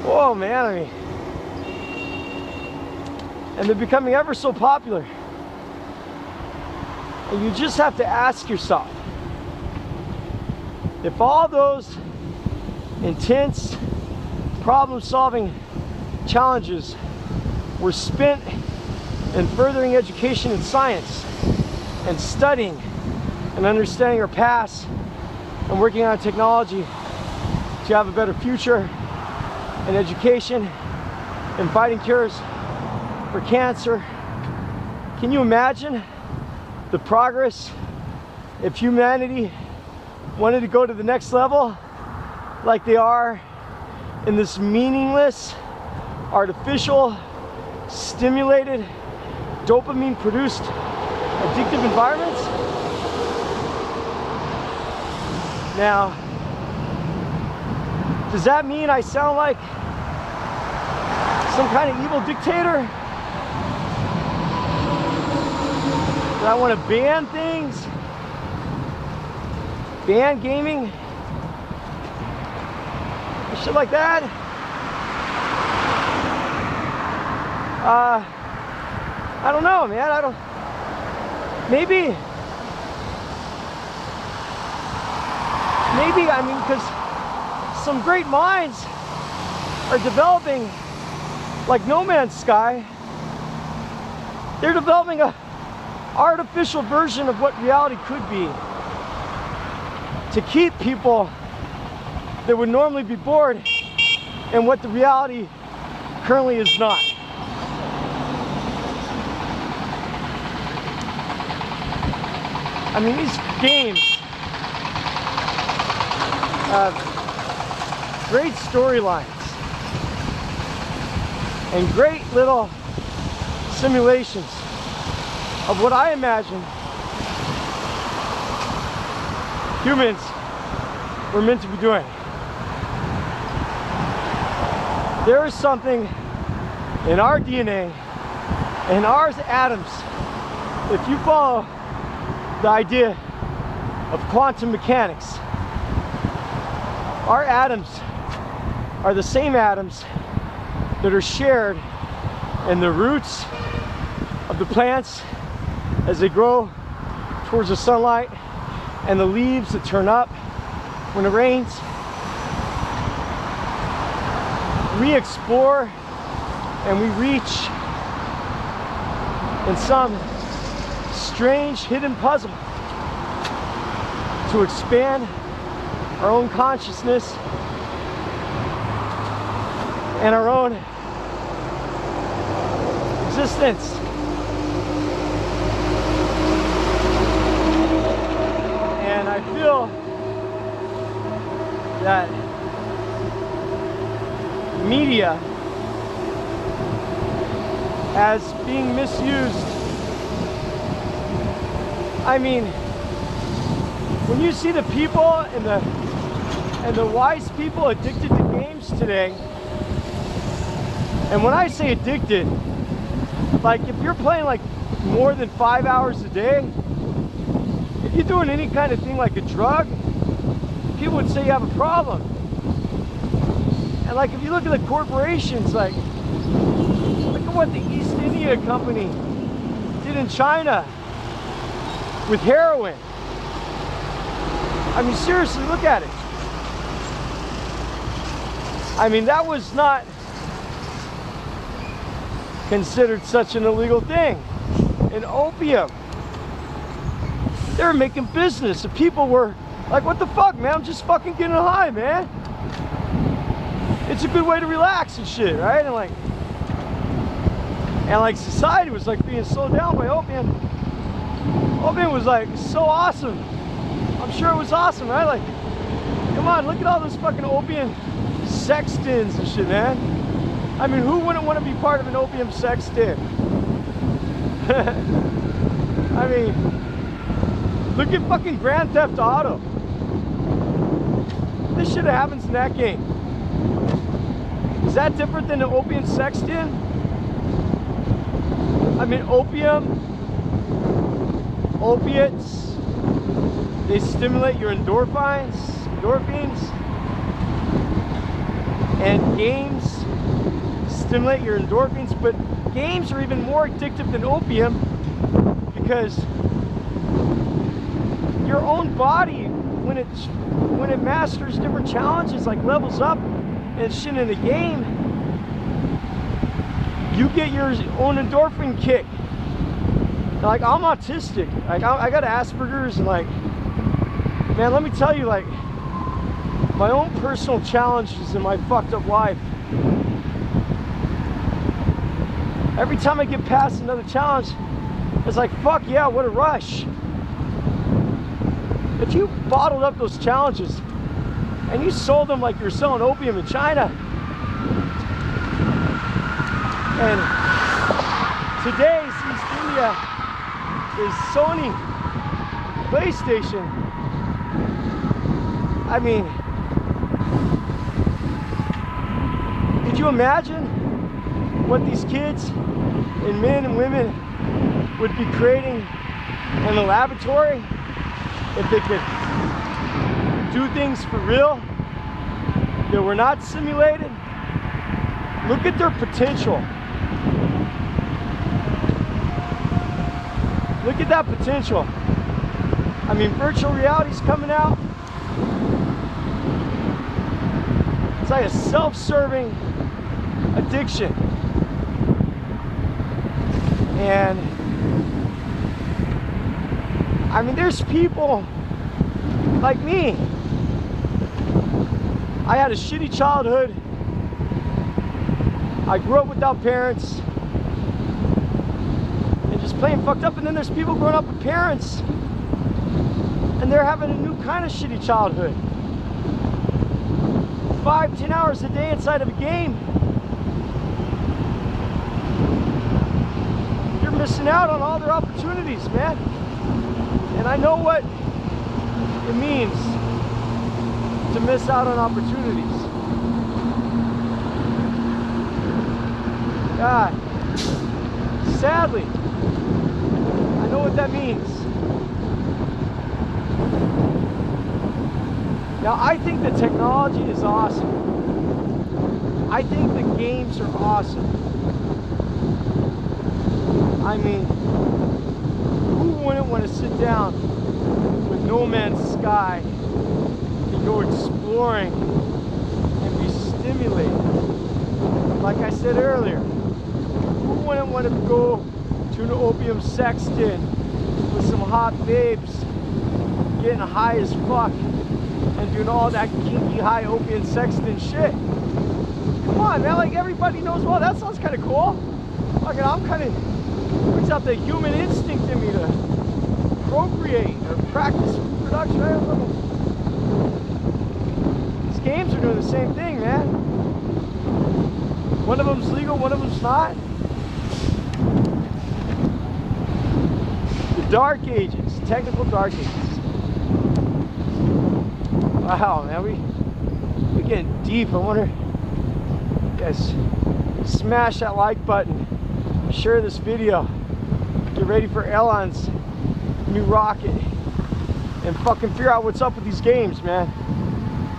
whoa, man, I mean, and they're becoming ever so popular. And you just have to ask yourself, if all those intense problem-solving challenges were spent in furthering education and science and studying and understanding our past and working on technology to have a better future in education and fighting cures for cancer, can you imagine the progress if humanity wanted to go to the next level like they are in this meaningless, artificial, stimulated, dopamine produced addictive environments? Now, does that mean I sound like some kind of evil dictator? Do I want to ban things? Ban gaming? Shit like that? I don't know, man. Maybe, I mean, because some great minds are developing, like No Man's Sky. They're developing a artificial version of what reality could be to keep people that would normally be bored and what the reality currently is not. I mean, these games have great storylines and great little simulations of what I imagine humans were meant to be doing. There is something in our DNA, in ours atoms, if you follow the idea of quantum mechanics, our atoms are the same atoms that are shared in the roots of the plants as they grow towards the sunlight, and the leaves that turn up when it rains. We explore and we reach in some strange hidden puzzle to expand our own consciousness and our own existence. And I feel that media as being misused. I mean, when you see the people and the wise people addicted to games today, and when I say addicted, like if you're playing like more than 5 hours a day, if you're doing any kind of thing like a drug, people would say you have a problem. And like if you look at the corporations, like look at what the East India Company did in China with heroin. I mean, seriously, look at it. I mean, that was not considered such an illegal thing. And opium, they were making business. The people were like, what the fuck, man? I'm just fucking getting high, man. It's a good way to relax and shit, right? And like society was like being slowed down by opium. Opium was like so awesome. I'm sure it was awesome, right? Like, come on, look at all those fucking opium sextons and shit, man. I mean, who wouldn't want to be part of an opium sexton? I mean, look at fucking Grand Theft Auto. This shit happens in that game. Is that different than an opium sexton? I mean, opium, opiates, they stimulate your endorphins, and games stimulate your endorphins, but games are even more addictive than opium because your own body, when it masters different challenges, like levels up and shit in the game, you get your own endorphin kick. Like, I'm autistic, like I got Asperger's, and like, man, let me tell you, like, my own personal challenges in my fucked up life, every time I get past another challenge, it's like, fuck yeah, what a rush. If you bottled up those challenges and you sold them like you're selling opium in China, and today's East India is Sony PlayStation, I mean, could you imagine what these kids and men and women would be creating in the laboratory if they could do things for real that were not simulated? Look at their potential. Look at that potential. I mean, virtual reality's coming out. It's like a self-serving addiction. And I mean, there's people like me I had a shitty childhood. I grew up without parents. And just plain fucked up. And then there's people growing up with parents. And they're having a new kind of shitty childhood. 5-10 hours a day inside of a game. You're missing out on all their opportunities, man. And I know what it means to miss out on opportunities. God, sadly, I know what that means. Now, I think the technology is awesome. I think the games are awesome. I mean, who wouldn't want to sit down with No Man's Sky and go exploring and be stimulated? Like I said earlier, who wouldn't want to go to an opium sex den with some hot babes, getting high as fuck, and doing all that kinky high opium sex den shit? Come on, man, like everybody knows, well, that sounds kind of cool. Like, I'm kind of, brings out the human instinct in me to procreate or practice reproduction. I don't know. These games are doing the same thing, man. One of them's legal, one of them's not. The dark ages, technical dark ages. Wow, man, we're getting deep. I wonder, you guys, smash that like button, share this video, get ready for Elon's new rocket, and fucking figure out what's up with these games, man.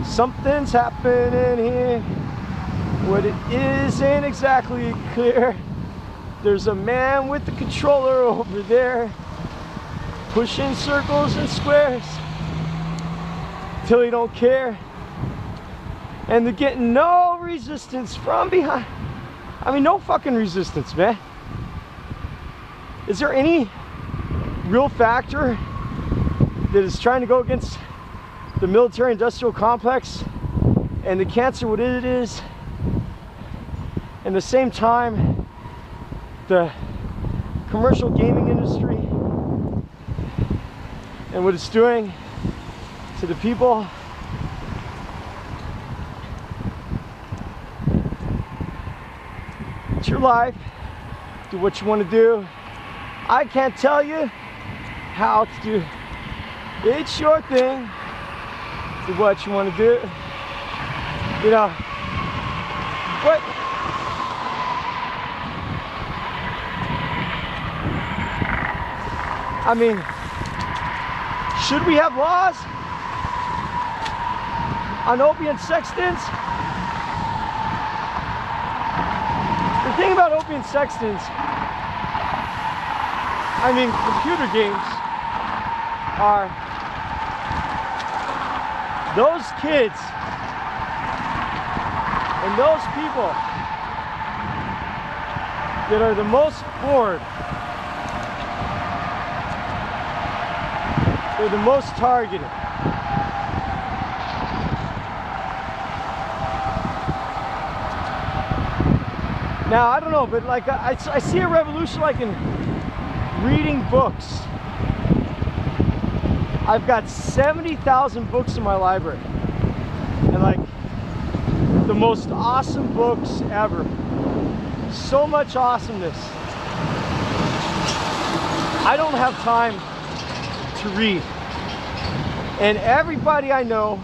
Something's happening here. What it is ain't exactly clear. There's a man with the controller over there, pushing circles and squares till he don't care, and they're getting no resistance from behind. I mean, no fucking resistance, man. Is there any real factor that is trying to go against the military-industrial complex and the cancer what it is? At the same time, the commercial gaming industry and what it's doing to the people. It's your life. Do what you want to do. I can't tell you how to do. It's your thing. Do what you want to do. You know, but I mean, should we have laws on opium sex dens? The thing about opium sex dens, I mean, computer games are those kids and those people that are the most bored. They're the most targeted. Now, I don't know, but like I see a revolution like in reading books. I've got 70,000 books in my library. And like the most awesome books ever. So much awesomeness. I don't have time to read. And everybody I know,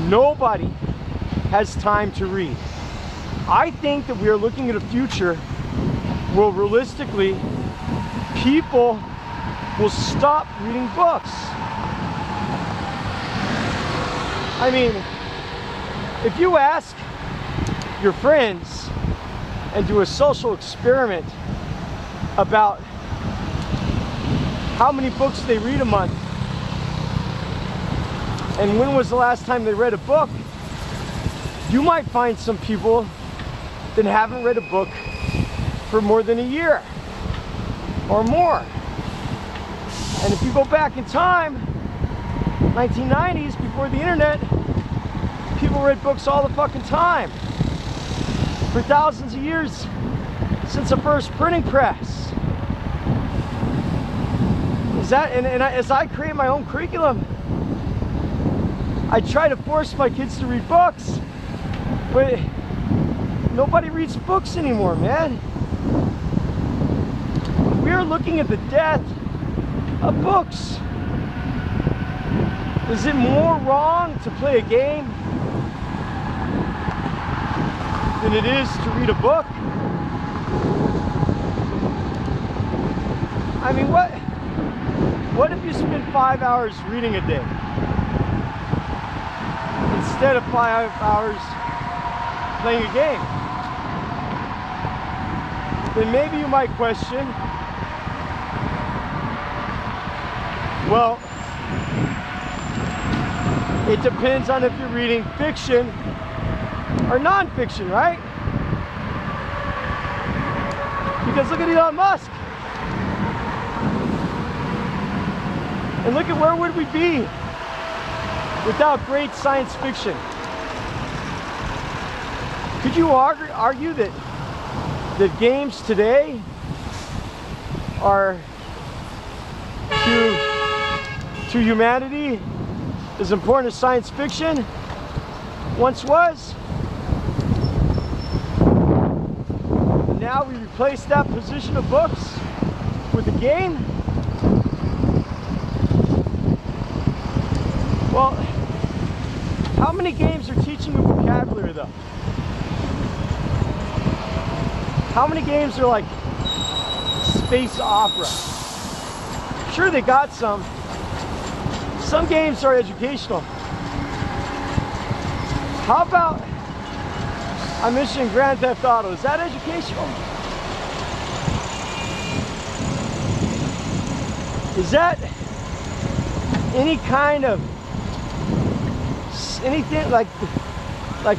nobody has time to read. I think that we are looking at a future where realistically people will stop reading books. I mean, if you ask your friends and do a social experiment about how many books they read a month and when was the last time they read a book, you might find some people that haven't read a book for more than a year or more. And if you go back in time, 1990s, before the internet, People read books all the fucking time. For thousands of years, since the first printing press. Is that, as I create my own curriculum, I try to force my kids to read books, but nobody reads books anymore, man. We are looking at the death of books. Is it more wrong to play a game than it is to read a book? I mean, what if you spend 5 hours reading a day instead of 5 hours playing a game? Then maybe you might question, well, it depends on if you're reading fiction or non-fiction, right? Because look at Elon Musk. And look at where would we be without great science fiction. Could you argue that games today are to humanity as important as science fiction once was? And now we replace that position of books with a game? Well, how many games are teaching you vocabulary though? How many games are like space opera? Sure, they got some. Some games are educational. How about, I mentioned Grand Theft Auto. Is that educational? Is that any kind of, anything like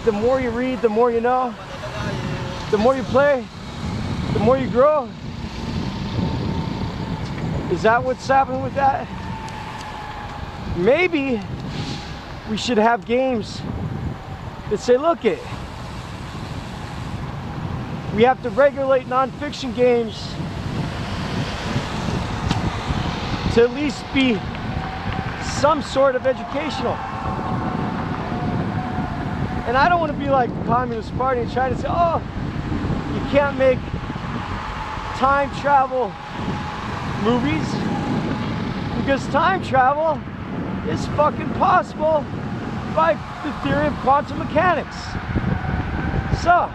the more you read, the more you know, the more you play, the more you grow? Is that what's happening with that? Maybe we should have games that say, look it, we have to regulate non-fiction games to at least be some sort of educational. And I don't want to be like the Communist Party and try to say, oh, you can't make time travel movies because time travel is fucking possible by the theory of quantum mechanics. So,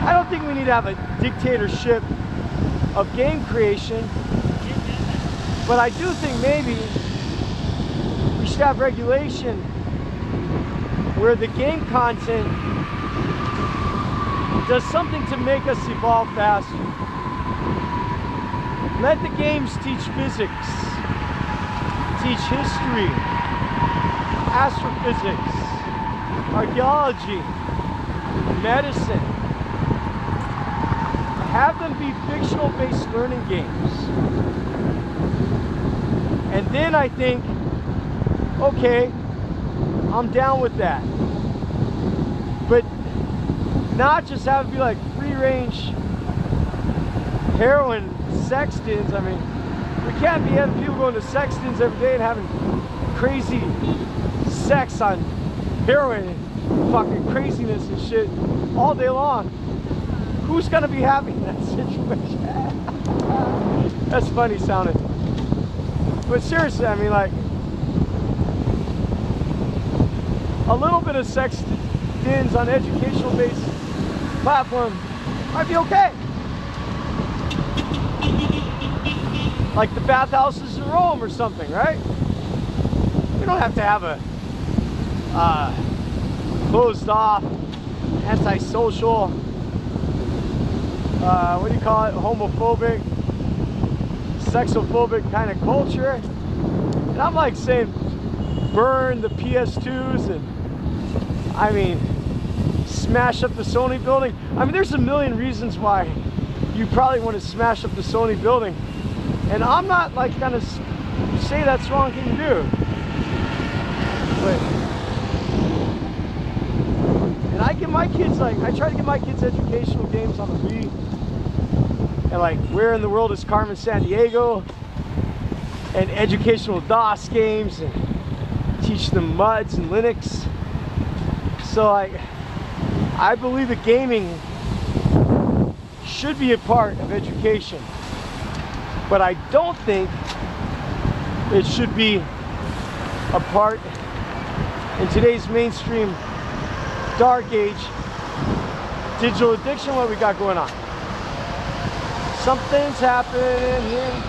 I don't think we need to have a dictatorship of game creation, but I do think maybe we should have regulation where the game content does something to make us evolve faster. Let the games teach physics, teach history, astrophysics, archaeology, medicine. Have them be fictional-based learning games. And then I think, okay, I'm down with that. But not just have it be like free-range heroin sex dens. I mean, we can't be having people going to sex dens every day and having crazy sex on heroin and fucking craziness and shit all day long. Who's gonna be having that situation? That's funny sounding. But seriously, I mean, like, a little bit of sex dens on educational-based platform might be okay. Like the bathhouses in Rome or something, right? We don't have to have a closed-off, antisocial, what do you call it, homophobic, sexophobic kind of culture. And I'm like saying burn the PS2s and, I mean, smash up the Sony building. I mean, there's a million reasons why you probably want to smash up the Sony building. And I'm not like gonna say that's the wrong thing to do. But, and I give my kids, like, I try to give my kids educational games on the Wii. And like, where in the world is Carmen Sandiego? And educational DOS games, and teach them MUDs and Linux. So like, I believe that gaming should be a part of education, but I don't think it should be a part in today's mainstream dark age digital addiction. What we got going on? Something's happening here.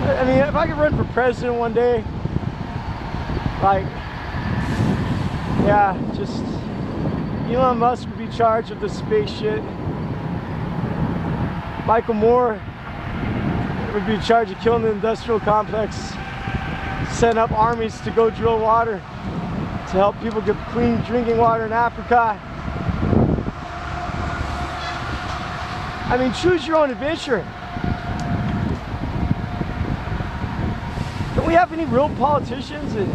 I mean, if I could run for president one day, like, yeah, just Elon Musk would be in charge of the space shit. Michael Moore would be in charge of killing the industrial complex, send up armies to go drill water to help people get clean drinking water in Africa. I mean, choose your own adventure. Don't we have any real politicians that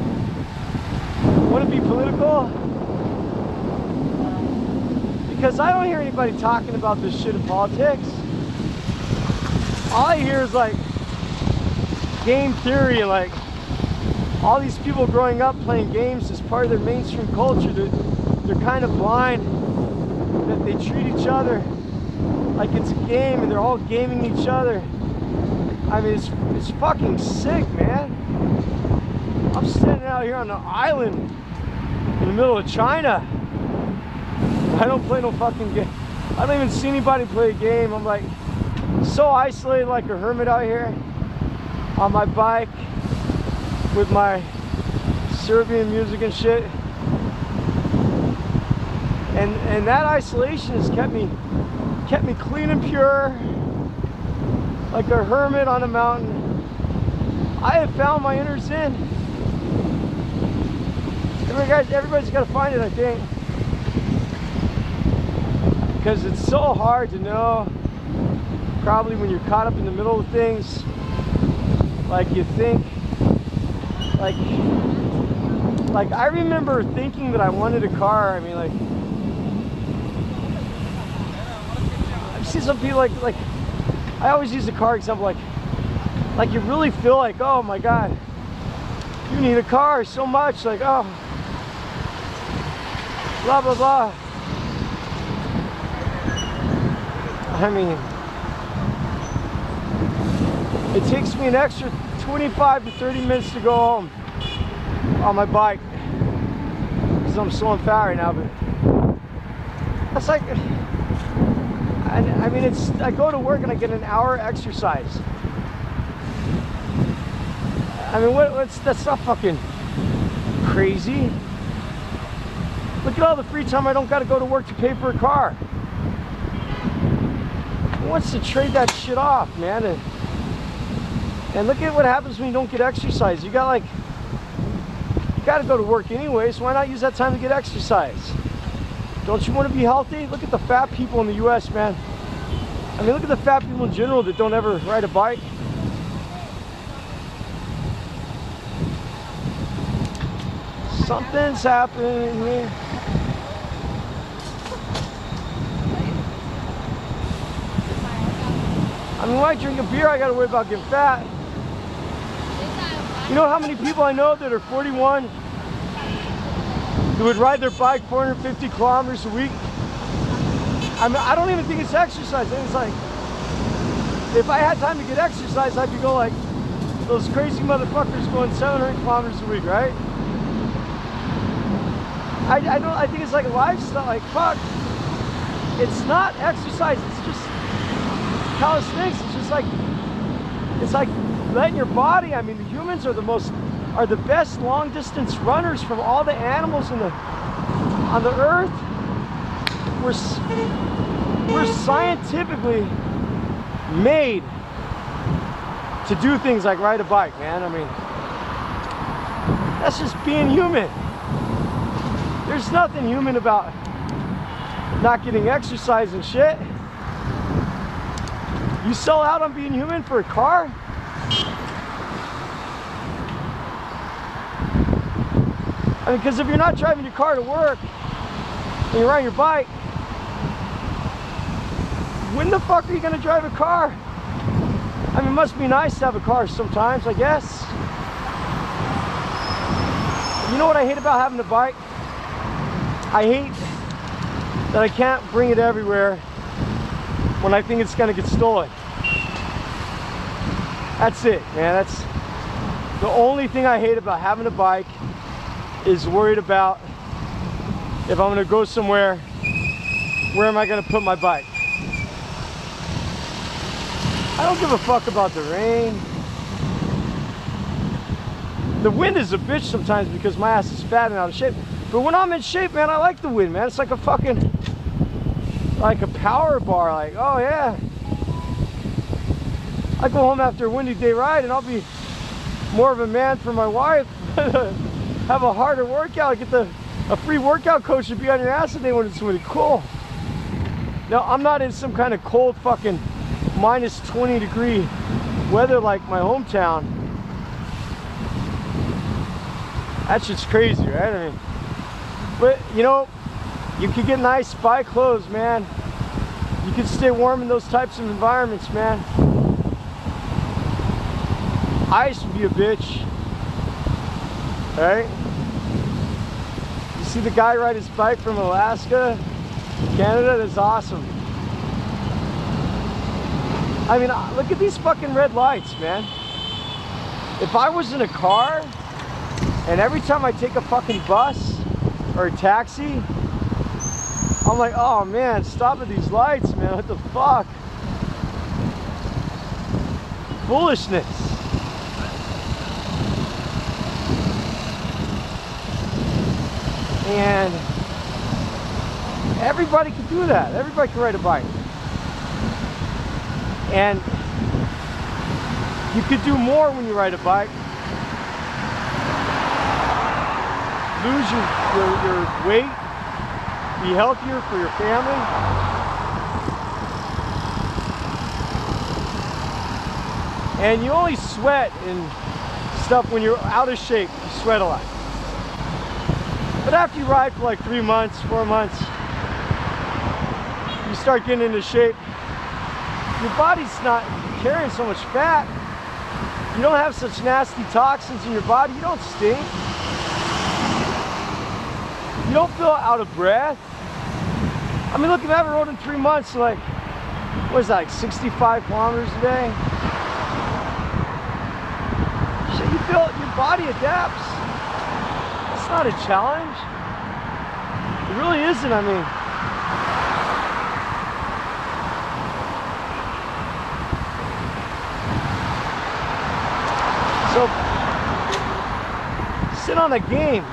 want to be political? Because I don't hear anybody talking about this shit in politics. All I hear is like game theory, and like all these people growing up playing games as part of their mainstream culture. They're kind of blind that they treat each other like it's a game, and they're all gaming each other. I mean, it's fucking sick, man. I'm standing out here on an island in the middle of China. I don't play no fucking game. I don't even see anybody play a game. I'm like so isolated, like a hermit out here on my bike with my Serbian music and shit. And that isolation has kept me clean and pure, like a hermit on a mountain. I have found my inner zen. Everybody's got to find it, I think, because it's so hard to know. Probably when you're caught up in the middle of things, like you think, like I remember thinking that I wanted a car. I mean, like, I've seen some people like I always use the car example, like you really feel like, oh my God, you need a car so much, like, oh, blah blah blah. I mean, it takes me an extra 25 to 30 minutes to go home on my bike because I'm so fat right now. But that's like, I mean, I go to work and I get an hour exercise. I mean, that's not fucking crazy. Look at all the free time I don't got to go to work to pay for a car. Who wants to trade that shit off, man? And look at what happens when you don't get exercise. You got to go to work anyway, so why not use that time to get exercise? Don't you want to be healthy? Look at the fat people in the US, man. I mean, look at the fat people in general that don't ever ride a bike. Something's happening here. I mean, when I drink a beer, I gotta worry about getting fat. You know how many people I know that are 41 who would ride their bike 450 kilometers a week? I mean, I don't even think it's exercise. I think it's like, if I had time to get exercise, I'd be going like those crazy motherfuckers going 700 kilometers a week, right? I think it's like a lifestyle. Like, fuck, it's not exercise. It's just calisthenics. It's just like, it's like letting your body. I mean, the humans are the best long distance runners from all the animals on the earth. We're scientifically made to do things like ride a bike, man. I mean, that's just being human. There's nothing human about not getting exercise and shit. You sell out on being human for a car? I mean, because if you're not driving your car to work and you're riding your bike, when the fuck are you going to drive a car? I mean, it must be nice to have a car sometimes, I guess. You know what I hate about having a bike? I hate that I can't bring it everywhere when I think it's going to get stolen. That's it, man. That's the only thing I hate about having a bike, is worried about if I'm going to go somewhere, where am I going to put my bike? I don't give a fuck about the rain. The wind is a bitch sometimes because my ass is fat and out of shape. But when I'm in shape, man, I like the wind, man. It's like a fucking, like a power bar. Like, oh yeah. I go home after a windy day ride and I'll be more of a man for my wife. Have a harder workout, get a free workout coach to be on your ass today when it's really cool. Now, I'm not in some kind of cold fucking minus 20 degree weather like my hometown. That shit's crazy, right? I mean, but you know, you can get nice bike clothes, man. You can stay warm in those types of environments, man. Ice would be a bitch. Right? You see the guy ride his bike from Alaska, Canada? That's awesome. I mean, look at these fucking red lights, man. If I was in a car and every time I take a fucking bus or a taxi, I'm like, oh man, stop at these lights, man. What the fuck? Foolishness. And everybody can do that. Everybody can ride a bike. And you could do more when you ride a bike. Lose your weight. Be healthier for your family. And you only sweat and stuff when you're out of shape. You sweat a lot. But after you ride for like 3 months, 4 months, you start getting into shape. Your body's not carrying so much fat. You don't have such nasty toxins in your body. You don't stink. You don't feel out of breath. I mean, look, I haven't rode in 3 months, so like, what is that, like 65 kilometers a day? Shit, you feel, your body adapts. It's not a challenge. It really isn't, I mean. So, sit on a game.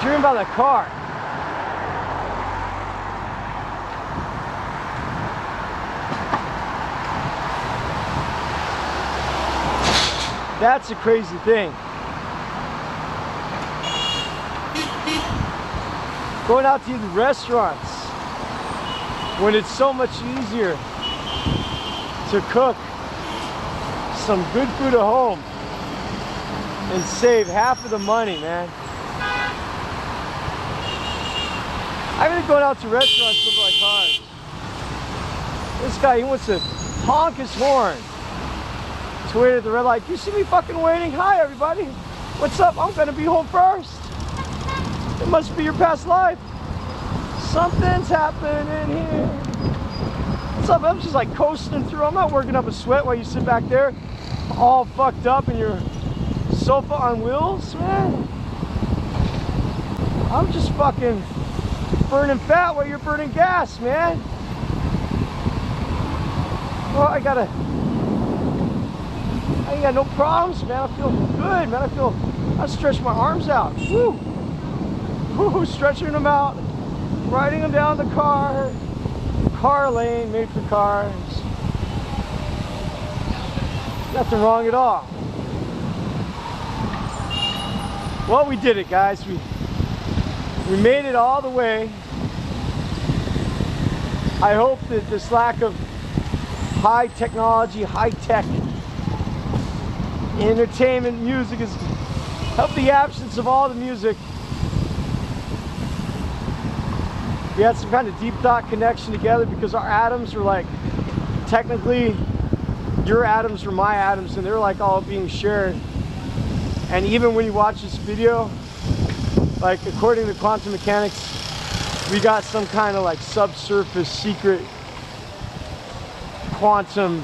Dream about that car. That's a crazy thing. Going out to the restaurants when it's so much easier to cook some good food at home and save half of the money, man. I've been going out to restaurants with my cars. This guy, he wants to honk his horn to wait at the red light. Do you see me fucking waiting? Hi, everybody. What's up? I'm gonna be home first. It must be your past life. Something's happening here. What's up? I'm just like coasting through. I'm not working up a sweat while you sit back there all fucked up in your sofa on wheels, man. I'm just fucking burning fat while you're burning gas, man. Well, I ain't got no problems, man. I feel good, man. I stretch my arms out. Woo! Woo, stretching them out, riding them down the car lane made for cars. Nothing wrong at all. Well, we did it, guys. We made it all the way I hope that this lack of high technology, high tech entertainment music has helped the absence of all the music. We had some kind of deep thought connection together because our atoms are like, technically, your atoms are my atoms, and they're like all being shared. And even when you watch this video, like according to quantum mechanics, we got some kind of like subsurface secret quantum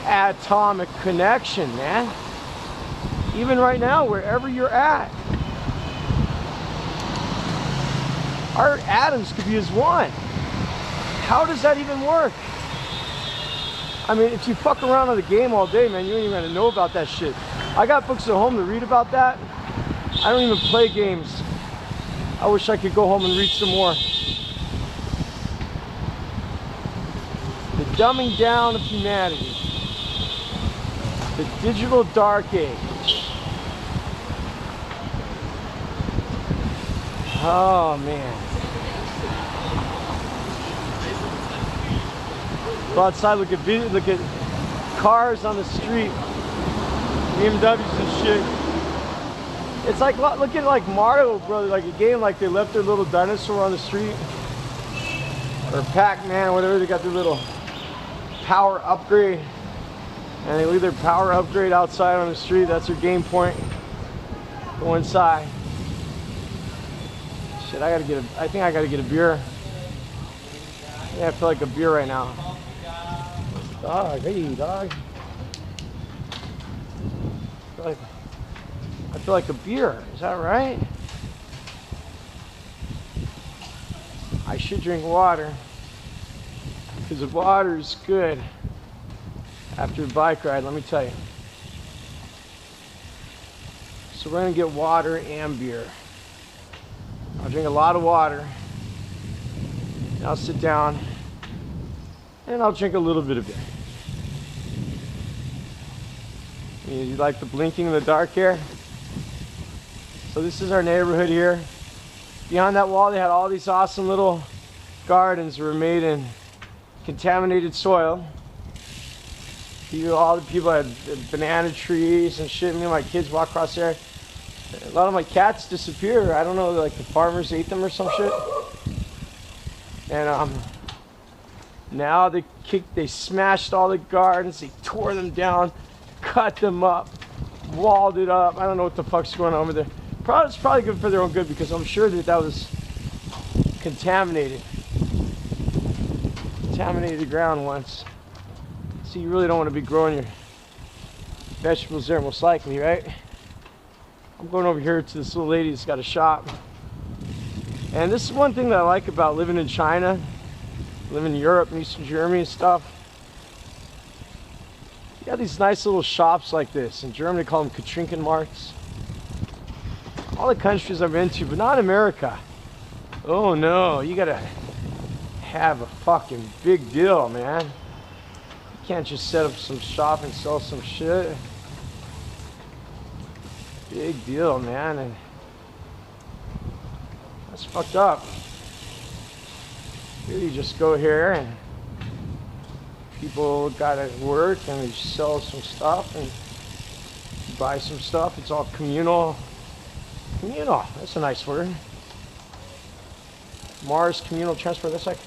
atomic connection, man. Even right now, wherever you're at, our atoms could be as one. How does that even work? I mean, if you fuck around on the game all day, man, you ain't even gonna know about that shit. I got books at home to read about that. I don't even play games. I wish I could go home and read some more. The dumbing down of humanity. The digital dark age. Oh, man. Go outside, look at cars on the street. BMWs and shit. It's like, look at like Mario, brother, like a game like they left their little dinosaur on the street. Or Pac-Man, whatever, they got their little power upgrade. And they leave their power upgrade outside on the street. That's their game point. Go inside. Shit, I think I gotta get a beer. Yeah, I feel like a beer right now. Dog, hey, dog. I feel like a beer. Is that right? I should drink water because the water is good after a bike ride, let me tell you. So we're gonna get water and beer. I'll drink a lot of water. And I'll sit down and I'll drink a little bit of beer. You like the blinking in the dark here? So this is our neighborhood here. Behind that wall they had all these awesome little gardens that were made in contaminated soil. All the people had banana trees and shit. Me and my kids walk across there. A lot of my cats disappear. I don't know, like the farmers ate them or some shit. And now they smashed all the gardens. They tore them down, cut them up, walled it up. I don't know what the fuck's going on over there. It's probably good for their own good because I'm sure that was contaminated ground once. So you really don't want to be growing your vegetables there, most likely, right? I'm going over here to this little lady that's got a shop. And this is one thing that I like about living in China, living in Europe and Eastern Germany and stuff. You got these nice little shops like this. In Germany they call them Getrinkenmarkts. All the countries I've been to, but not America. Oh no, you gotta have a fucking big deal, man. You can't just set up some shop and sell some shit. Big deal, man. And that's fucked up. Here you just go here and people gotta work and they sell some stuff and you buy some stuff. It's all communal. Communal, that's a nice word. Mars communal transport, that's like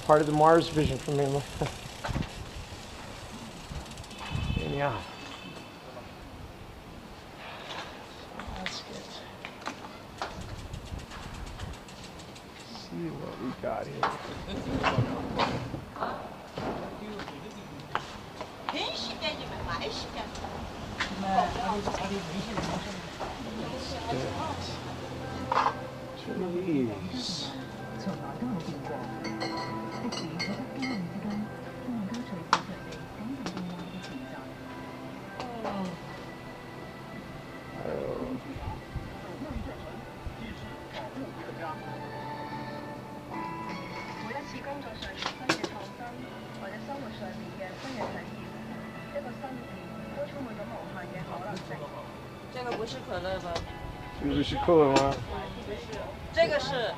part of the Mars vision for me. And yeah. Let's see what we got here. Trees.这个不是可乐吗？这个是可乐吗？这个是。